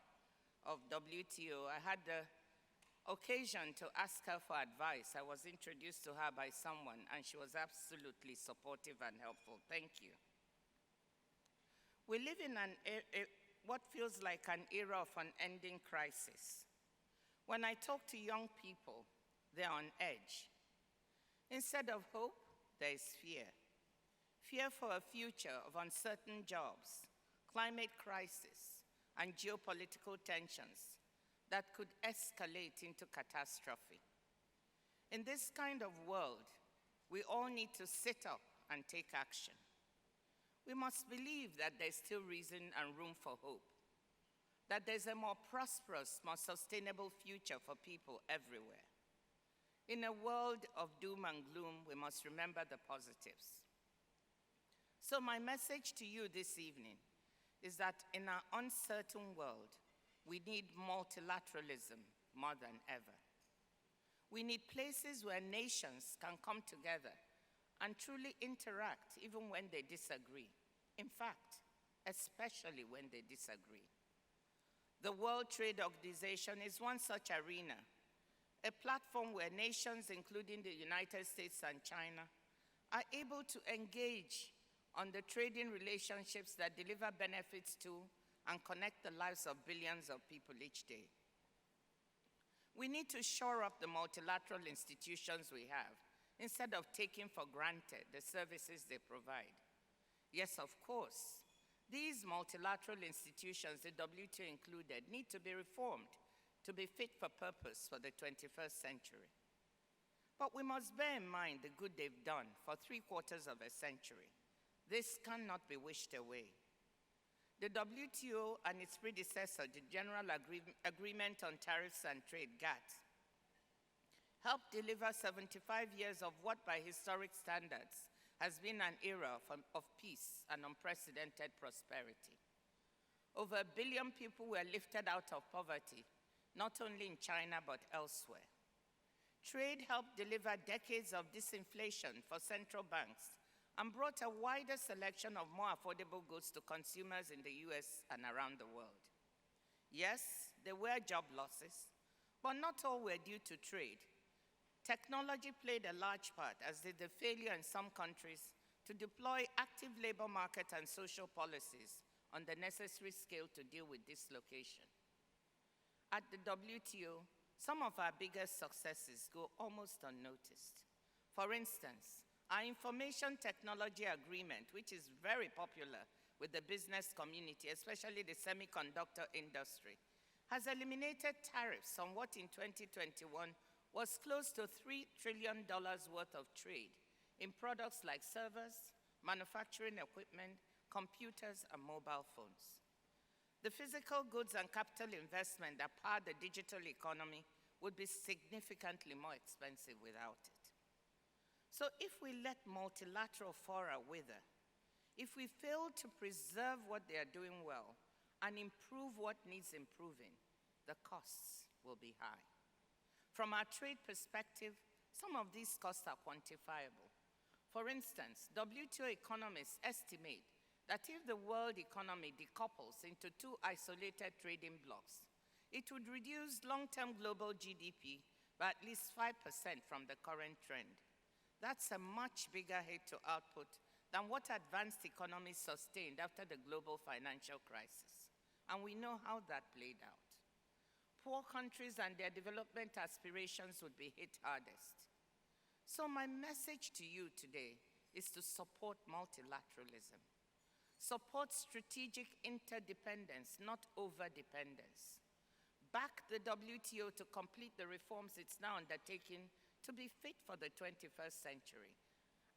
[SPEAKER 17] of WTO, I had the occasion to ask her for advice. I was introduced to her by someone, and she was absolutely supportive and helpful. Thank you. We live in what feels like an era of unending crisis. When I talk to young people, they're on edge. Instead of hope, there is fear. Fear for a future of uncertain jobs, climate crisis, and geopolitical tensions that could escalate into catastrophe. In this kind of world, we all need to sit up and take action. We must believe that there's still reason and room for hope, that there's a more prosperous, more sustainable future for people everywhere. In a world of doom and gloom, we must remember the positives. So my message to you this evening is that in our uncertain world, we need multilateralism more than ever. We need places where nations can come together and truly interact even when they disagree. In fact, especially when they disagree. The World Trade Organization is one such arena, a platform where nations, including the United States and China, are able to engage on the trading relationships that deliver benefits to and connect the lives of billions of people each day. We need to shore up the multilateral institutions we have instead of taking for granted the services they provide. Yes, of course, these multilateral institutions, the WTO included, need to be reformed to be fit for purpose for the 21st century. But we must bear in mind the good they've done for 3/4 of a century. This cannot be wished away. The WTO and its predecessor, the General Agreement on Tariffs and Trade, GATT, helped deliver 75 years of what, by historic standards, has been an era of peace and unprecedented prosperity. Over 1 billion people were lifted out of poverty, not only in China but elsewhere. Trade helped deliver decades of disinflation for central banks and brought a wider selection of more affordable goods to consumers in the US and around the world. Yes, there were job losses, but not all were due to trade. Technology played a large part, as did the failure in some countries to deploy active labor market and social policies on the necessary scale to deal with dislocation. At the WTO, some of our biggest successes go almost unnoticed. For instance, our information technology agreement, which is very popular with the business community, especially the semiconductor industry, has eliminated tariffs on what in 2021 was close to $3 trillion worth of trade, in products like servers, manufacturing equipment, computers, and mobile phones. The physical goods and capital investment that power the digital economy would be significantly more expensive without it. So if we let multilateral fora wither, if we fail to preserve what they are doing well and improve what needs improving, the costs will be high. From our trade perspective, some of these costs are quantifiable. For instance, WTO economists estimate that if the world economy decouples into two isolated trading blocs, it would reduce long-term global GDP by at least 5% from the current trend. That's a much bigger hit to output than what advanced economies sustained after the global financial crisis. And we know how that played out. Poor countries and their development aspirations would be hit hardest. So my message to you today is to support multilateralism. Support strategic interdependence, not overdependence. Back the WTO to complete the reforms it's now undertaking to be fit for the 21st century.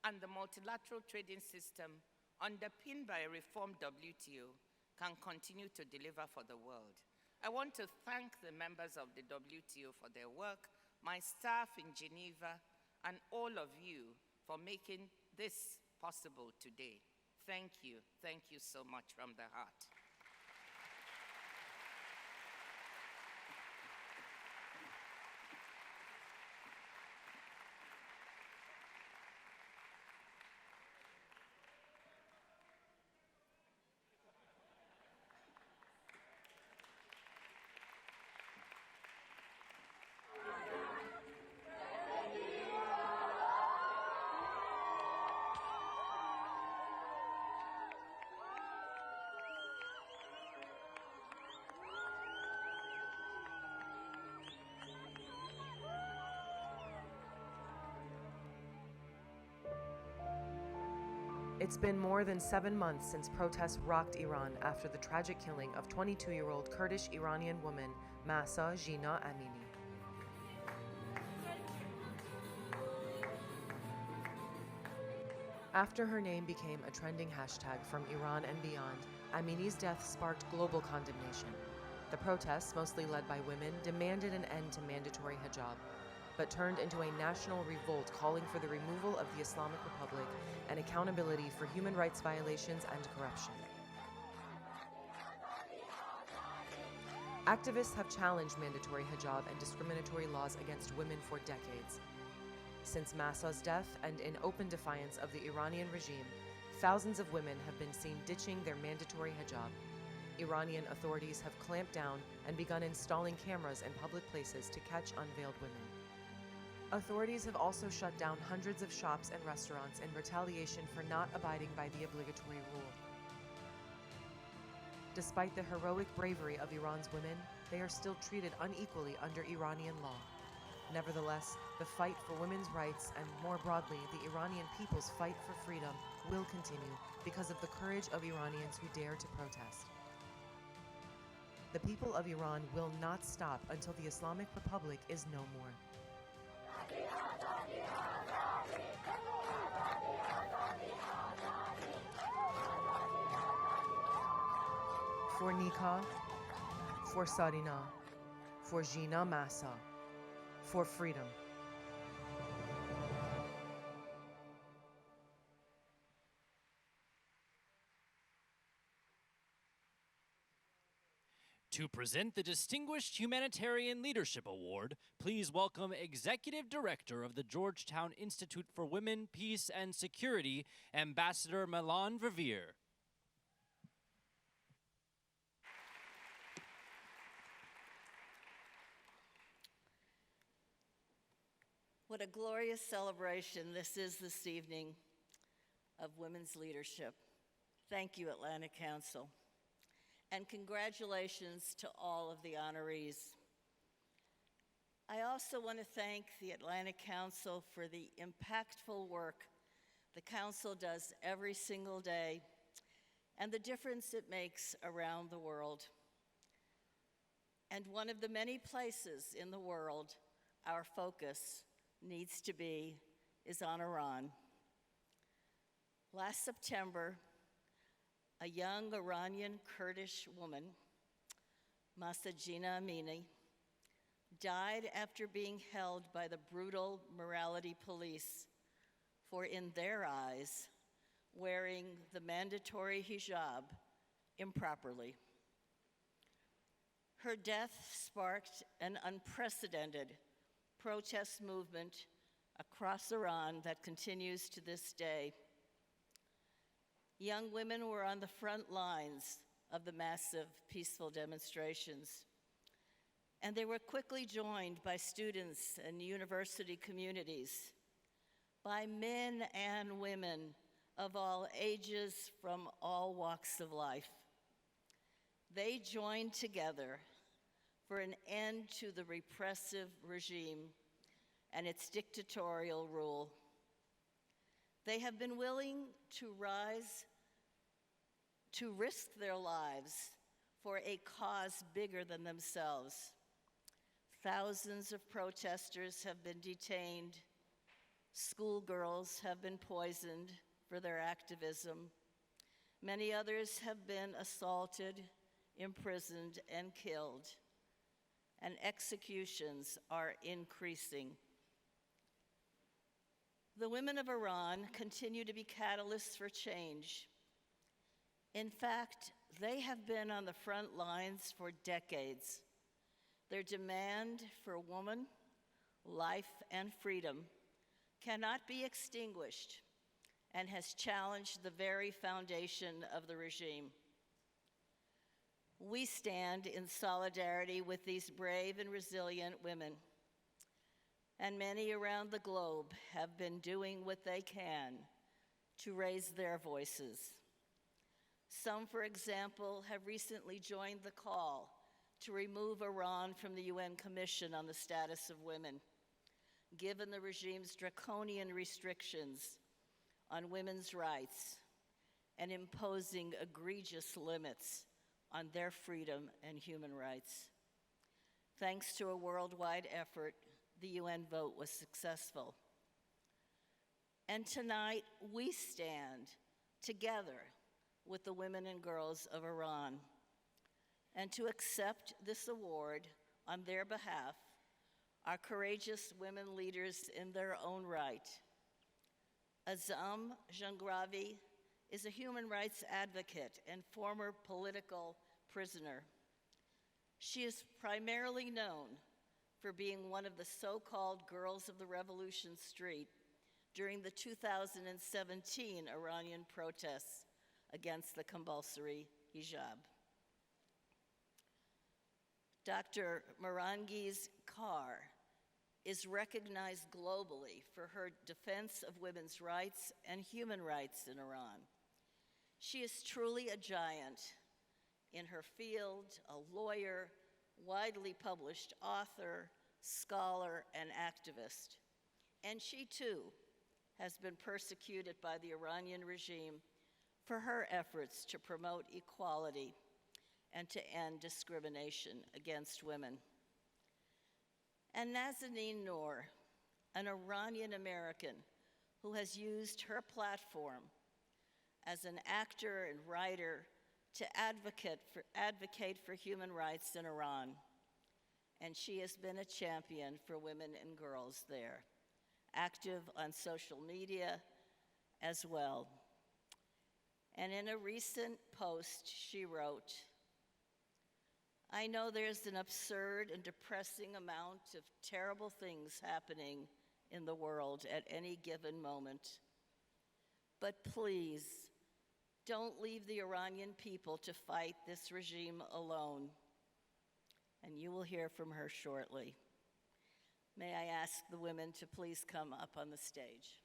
[SPEAKER 17] And the multilateral trading system, underpinned by a reformed WTO, can continue to deliver for the world. I want to thank the members of the WTO for their work, my staff in Geneva, and all of you for making this possible today. Thank you so much from the heart.
[SPEAKER 19] It's been more than 7 months since protests rocked Iran after the tragic killing of 22-year-old Kurdish Iranian woman Mahsa Amini. After her name became a trending hashtag from Iran and beyond, Amini's death sparked global condemnation. The protests, mostly led by women, demanded an end to mandatory hijab, but turned into a national revolt calling for the removal of the Islamic Republic and accountability for human rights violations and corruption. Activists have challenged mandatory hijab and discriminatory laws against women for decades. Since Mahsa's death and in open defiance of the Iranian regime, thousands of women have been seen ditching their mandatory hijab. Iranian authorities have clamped down and begun installing cameras in public places to catch unveiled women. Authorities have also shut down hundreds of shops and restaurants in retaliation for not abiding by the obligatory rule. Despite the heroic bravery of Iran's women, they are still treated unequally under Iranian law. Nevertheless, the fight for women's rights and, more broadly, the Iranian people's fight for freedom will continue because of the courage of Iranians who dare to protest. The people of Iran will not stop until the Islamic Republic is no more. For Nika, for Sarina, for Jina Mahsa, for freedom.
[SPEAKER 1] To present the Distinguished Humanitarian Leadership Award, please welcome Executive Director of the Georgetown Institute for Women, Peace, and Security, Ambassador Melanne Verveer.
[SPEAKER 20] What a glorious celebration this is this evening of women's leadership. Thank you, Atlantic Council. And congratulations to all of the honorees. I also want to thank the Atlantic Council for the impactful work the Council does every single day and the difference it makes around the world. And one of the many places in the world our focus needs to be is on Iran. Last September, a young Iranian Kurdish woman, Masajina Amini, died after being held by the brutal morality police for, in their eyes, wearing the mandatory hijab improperly. Her death sparked an unprecedented protest movement across Iran that continues to this day. Young women were on the front lines of the massive peaceful demonstrations, and they were quickly joined by students and university communities, by men and women of all ages from all walks of life. They joined together for an end to the repressive regime and its dictatorial rule. They have been willing to risk their lives for a cause bigger than themselves. Thousands of protesters have been detained. Schoolgirls have been poisoned for their activism. Many others have been assaulted, imprisoned, and killed. And executions are increasing. The women of Iran continue to be catalysts for change. In fact, they have been on the front lines for decades. Their demand for woman, life, and freedom cannot be extinguished and has challenged the very foundation of the regime. We stand in solidarity with these brave and resilient women, and many around the globe have been doing what they can to raise their voices. Some, for example, have recently joined the call to remove Iran from the UN Commission on the Status of Women, given the regime's draconian restrictions on women's rights and imposing egregious limits on their freedom and human rights. Thanks to a worldwide effort, the UN vote was successful. And tonight, we stand together with the women and girls of Iran. And to accept this award on their behalf are courageous women leaders in their own right. Azam Jangravi is a human rights advocate and former political prisoner. She is primarily known for being one of the so-called Girls of the Revolution Street during the 2017 Iranian protests against the compulsory hijab. Dr. Morangiz Kar is recognized globally for her defense of women's rights and human rights in Iran. She is truly a giant in her field, a lawyer, widely published author, scholar, and activist. And she too has been persecuted by the Iranian regime for her efforts to promote equality and to end discrimination against women. And Nazanin Noor, an Iranian American who has used her platform as an actor and writer to advocate for human rights in Iran. And she has been a champion for women and girls there, active on social media as well. And in a recent post, she wrote, "I know there's an absurd and depressing amount of terrible things happening in the world at any given moment. But please, don't leave the Iranian people to fight this regime alone." And you will hear from her shortly. May I ask the women to please come up on the stage.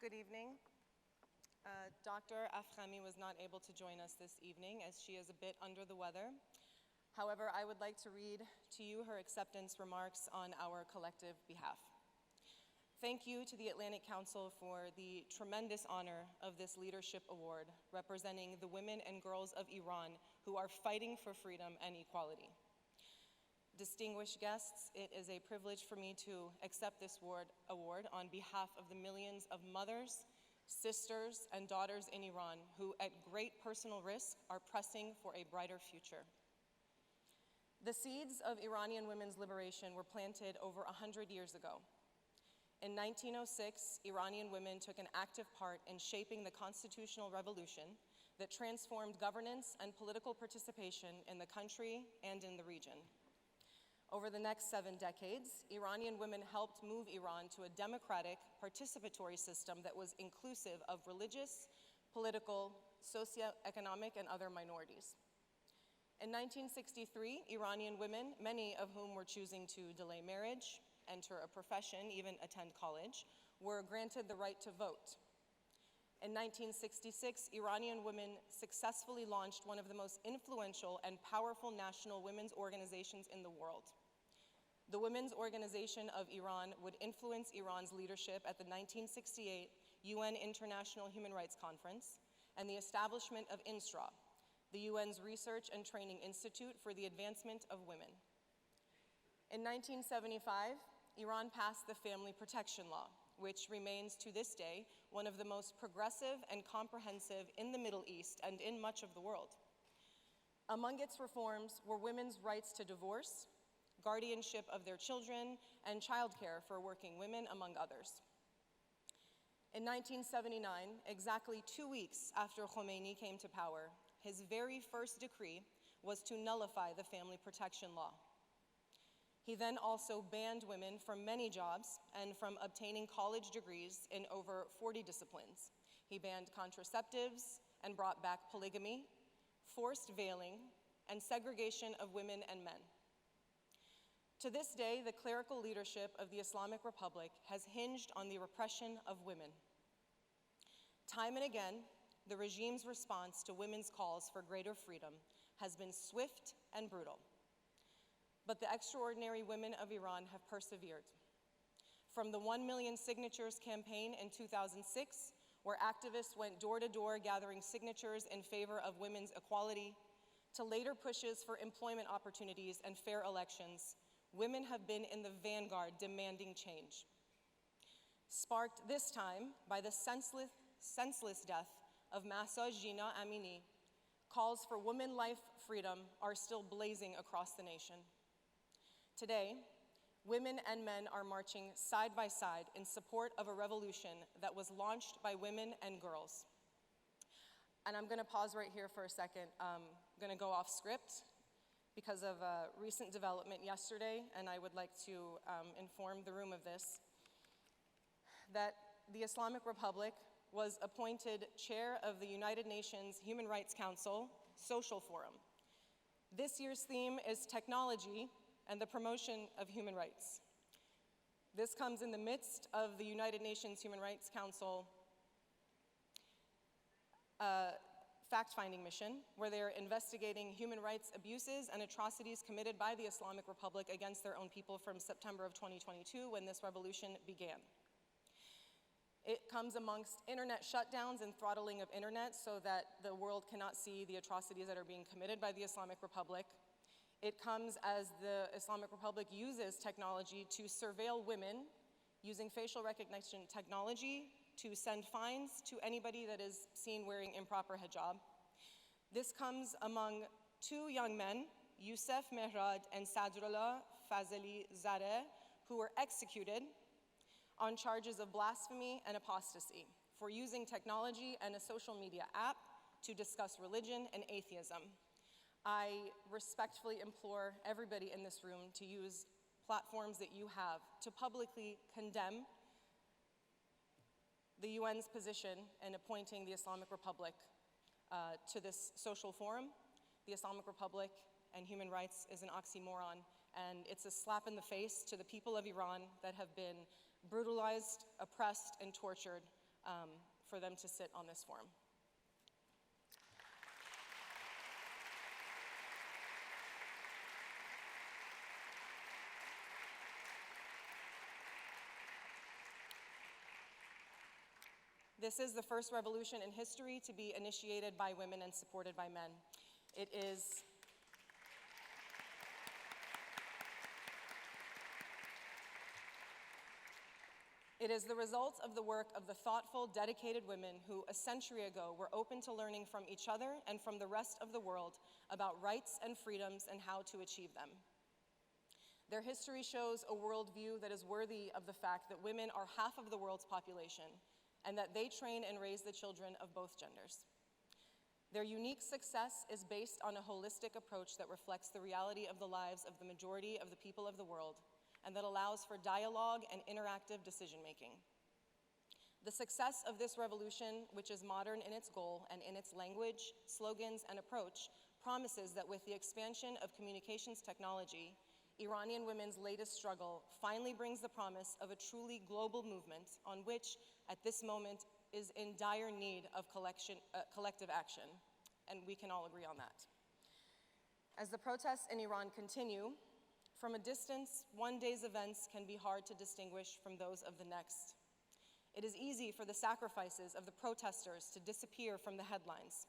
[SPEAKER 21] Good evening. Dr. Afkhami was not able to join us this evening as she is a bit under the weather. However, I would like to read to you her acceptance remarks on our collective behalf. Thank you to the Atlantic Council for the tremendous honor of this leadership award representing the women and girls of Iran who are fighting for freedom and equality. Distinguished guests, it is a privilege for me to accept this award on behalf of the millions of mothers, sisters, and daughters in Iran who, at great personal risk, are pressing for a brighter future. The seeds of Iranian women's liberation were planted over 100 years ago. In 1906, Iranian women took an active part in shaping the constitutional revolution that transformed governance and political participation in the country and in the region. Over the next 7 decades, Iranian women helped move Iran to a democratic, participatory system that was inclusive of religious, political, socioeconomic, and other minorities. In 1963, Iranian women, many of whom were choosing to delay marriage, enter a profession, even attend college, were granted the right to vote. In 1966, Iranian women successfully launched one of the most influential and powerful national women's organizations in the world. The Women's Organization of Iran would influence Iran's leadership at the 1968 UN International Human Rights Conference and the establishment of INSRA, the UN's Research and Training Institute for the Advancement of Women. In 1975, Iran passed the Family Protection Law, which remains to this day one of the most progressive and comprehensive in the Middle East and in much of the world. Among its reforms were women's rights to divorce, guardianship of their children, and childcare for working women, among others. In 1979, exactly 2 weeks after Khomeini came to power, his very first decree was to nullify the Family Protection Law. He then also banned women from many jobs and from obtaining college degrees in over 40 disciplines. He banned contraceptives and brought back polygamy, forced veiling, and segregation of women and men. To this day, the clerical leadership of the Islamic Republic has hinged on the repression of women. Time and again, the regime's response to women's calls for greater freedom has been swift and brutal. But the extraordinary women of Iran have persevered. From the 1 million signatures campaign in 2006, where activists went door to door gathering signatures in favor of women's equality, to later pushes for employment opportunities and fair elections, women have been in the vanguard demanding change. Sparked this time by the senseless death of Mahsa Jina Amini, calls for women life freedom are still blazing across the nation. Today, women and men are marching side by side in support of a revolution that was launched by women and girls. And I'm going to pause right here for a second. I'm going to go off script because of a recent development yesterday, and I would like to inform the room of this, that the Islamic Republic was appointed chair of the United Nations Human Rights Council Social Forum. This year's theme is technology and the promotion of human rights. This comes in the midst of the United Nations Human Rights Council fact-finding mission, where they're investigating human rights abuses and atrocities committed by the Islamic Republic against their own people from September of 2022, when this revolution began. It comes amongst internet shutdowns and throttling of internet so that the world cannot see the atrocities that are being committed by the Islamic Republic. It comes as the Islamic Republic uses technology to surveil women using facial recognition technology to send fines to anybody that is seen wearing improper hijab. This comes among 2 young men, Youssef Mehrad and Sadrullah Fazeli Zadeh, who were executed on charges of blasphemy and apostasy for using technology and a social media app to discuss religion and atheism. I respectfully implore everybody in this room to use platforms that you have to publicly condemn the UN's position in appointing the Islamic Republic to this social forum. The Islamic Republic and human rights is an oxymoron, and it's a slap in the face to the people of Iran that have been brutalized, oppressed, and tortured for them to sit on this forum. This is the first revolution in history to be initiated by women and supported by men. It is the result of the work of the thoughtful, dedicated women who, a century ago, were open to learning from each other and from the rest of the world about rights and freedoms and how to achieve them. Their history shows a worldview that is worthy of the fact that women are half of the world's population, and that they train and raise the children of both genders. Their unique success is based on a holistic approach that reflects the reality of the lives of the majority of the people of the world, and that allows for dialogue and interactive decision-making. The success of this revolution, which is modern in its goal and in its language, slogans, and approach, promises that with the expansion of communications technology, Iranian women's latest struggle finally brings the promise of a truly global movement on which, at this moment, is in dire need of collective action, and we can all agree on that. As the protests in Iran continue, from a distance, one day's events can be hard to distinguish from those of the next. It is easy for the sacrifices of the protesters to disappear from the headlines.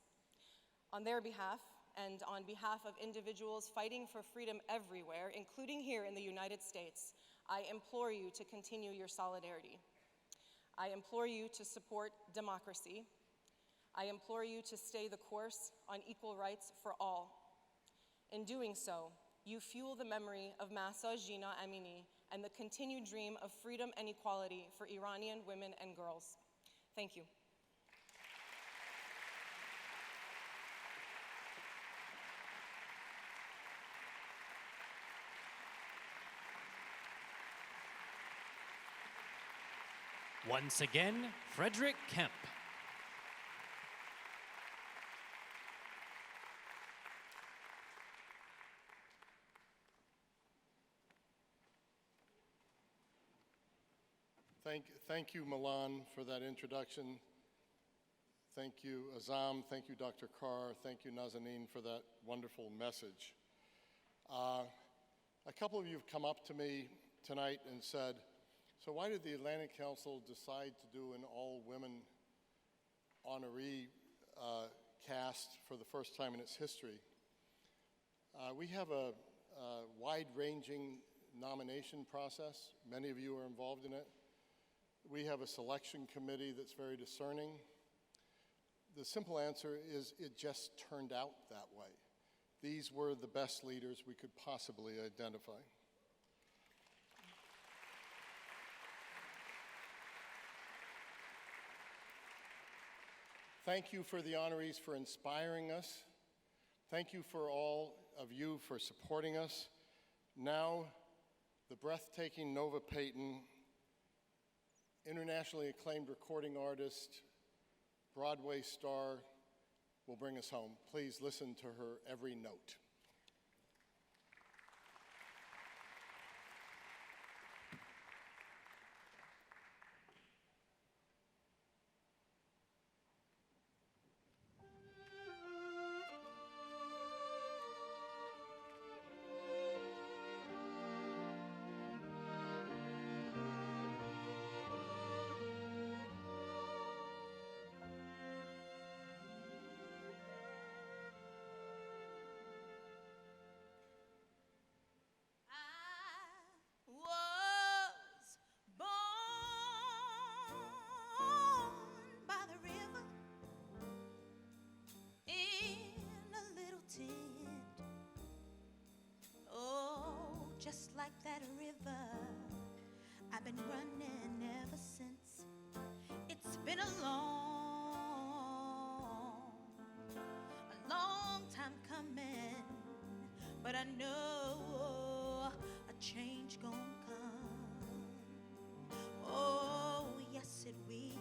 [SPEAKER 21] On their behalf, and on behalf of individuals fighting for freedom everywhere, including here in the United States, I implore you to continue your solidarity. I implore you to support democracy. I implore you to stay the course on equal rights for all. In doing so, you fuel the memory of Mahsa Jina Amini and the continued dream of freedom and equality for Iranian women and girls. Thank you.
[SPEAKER 1] Once again, Frederick Kemp.
[SPEAKER 13] Thank you, Milan, for that introduction. Thank you, Azam. Thank you, Dr. Carr. Thank you, Nazanin, for that wonderful message. A couple of you have come up to me tonight and said, so why did the Atlantic Council decide to do an all-women honoree cast for the first time in its history? We have a wide-ranging nomination process. Many of you are involved in it. We have a selection committee that's very discerning. The simple answer is it just turned out that way. These were the best leaders we could possibly identify. Thank you for the honorees for inspiring us. Thank you for all of you for supporting us. Now, the breathtaking Nova Payton, internationally acclaimed recording artist, Broadway star, will bring us home. Please listen to her every note.
[SPEAKER 2] Just like that river, I've been running ever since. It's been a long time coming, but I know a change gonna come. Oh, yes it will.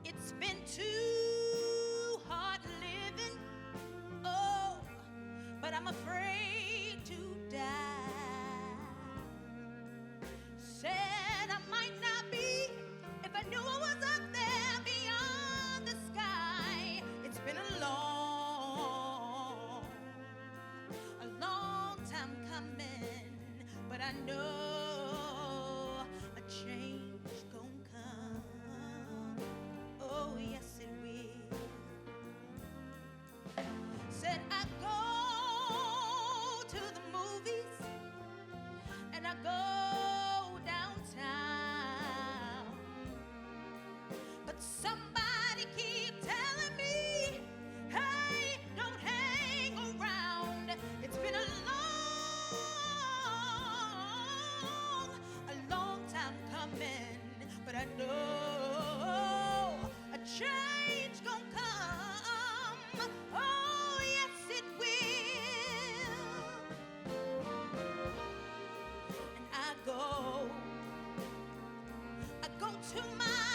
[SPEAKER 2] It's been too hard living, oh, but I'm afraid to die. Said I might not be movies and I go downtown, but somebody keep telling me, hey, don't hang around. It's been a long time coming, but I know a change gon' come. Oh, yes, it will. And I go to my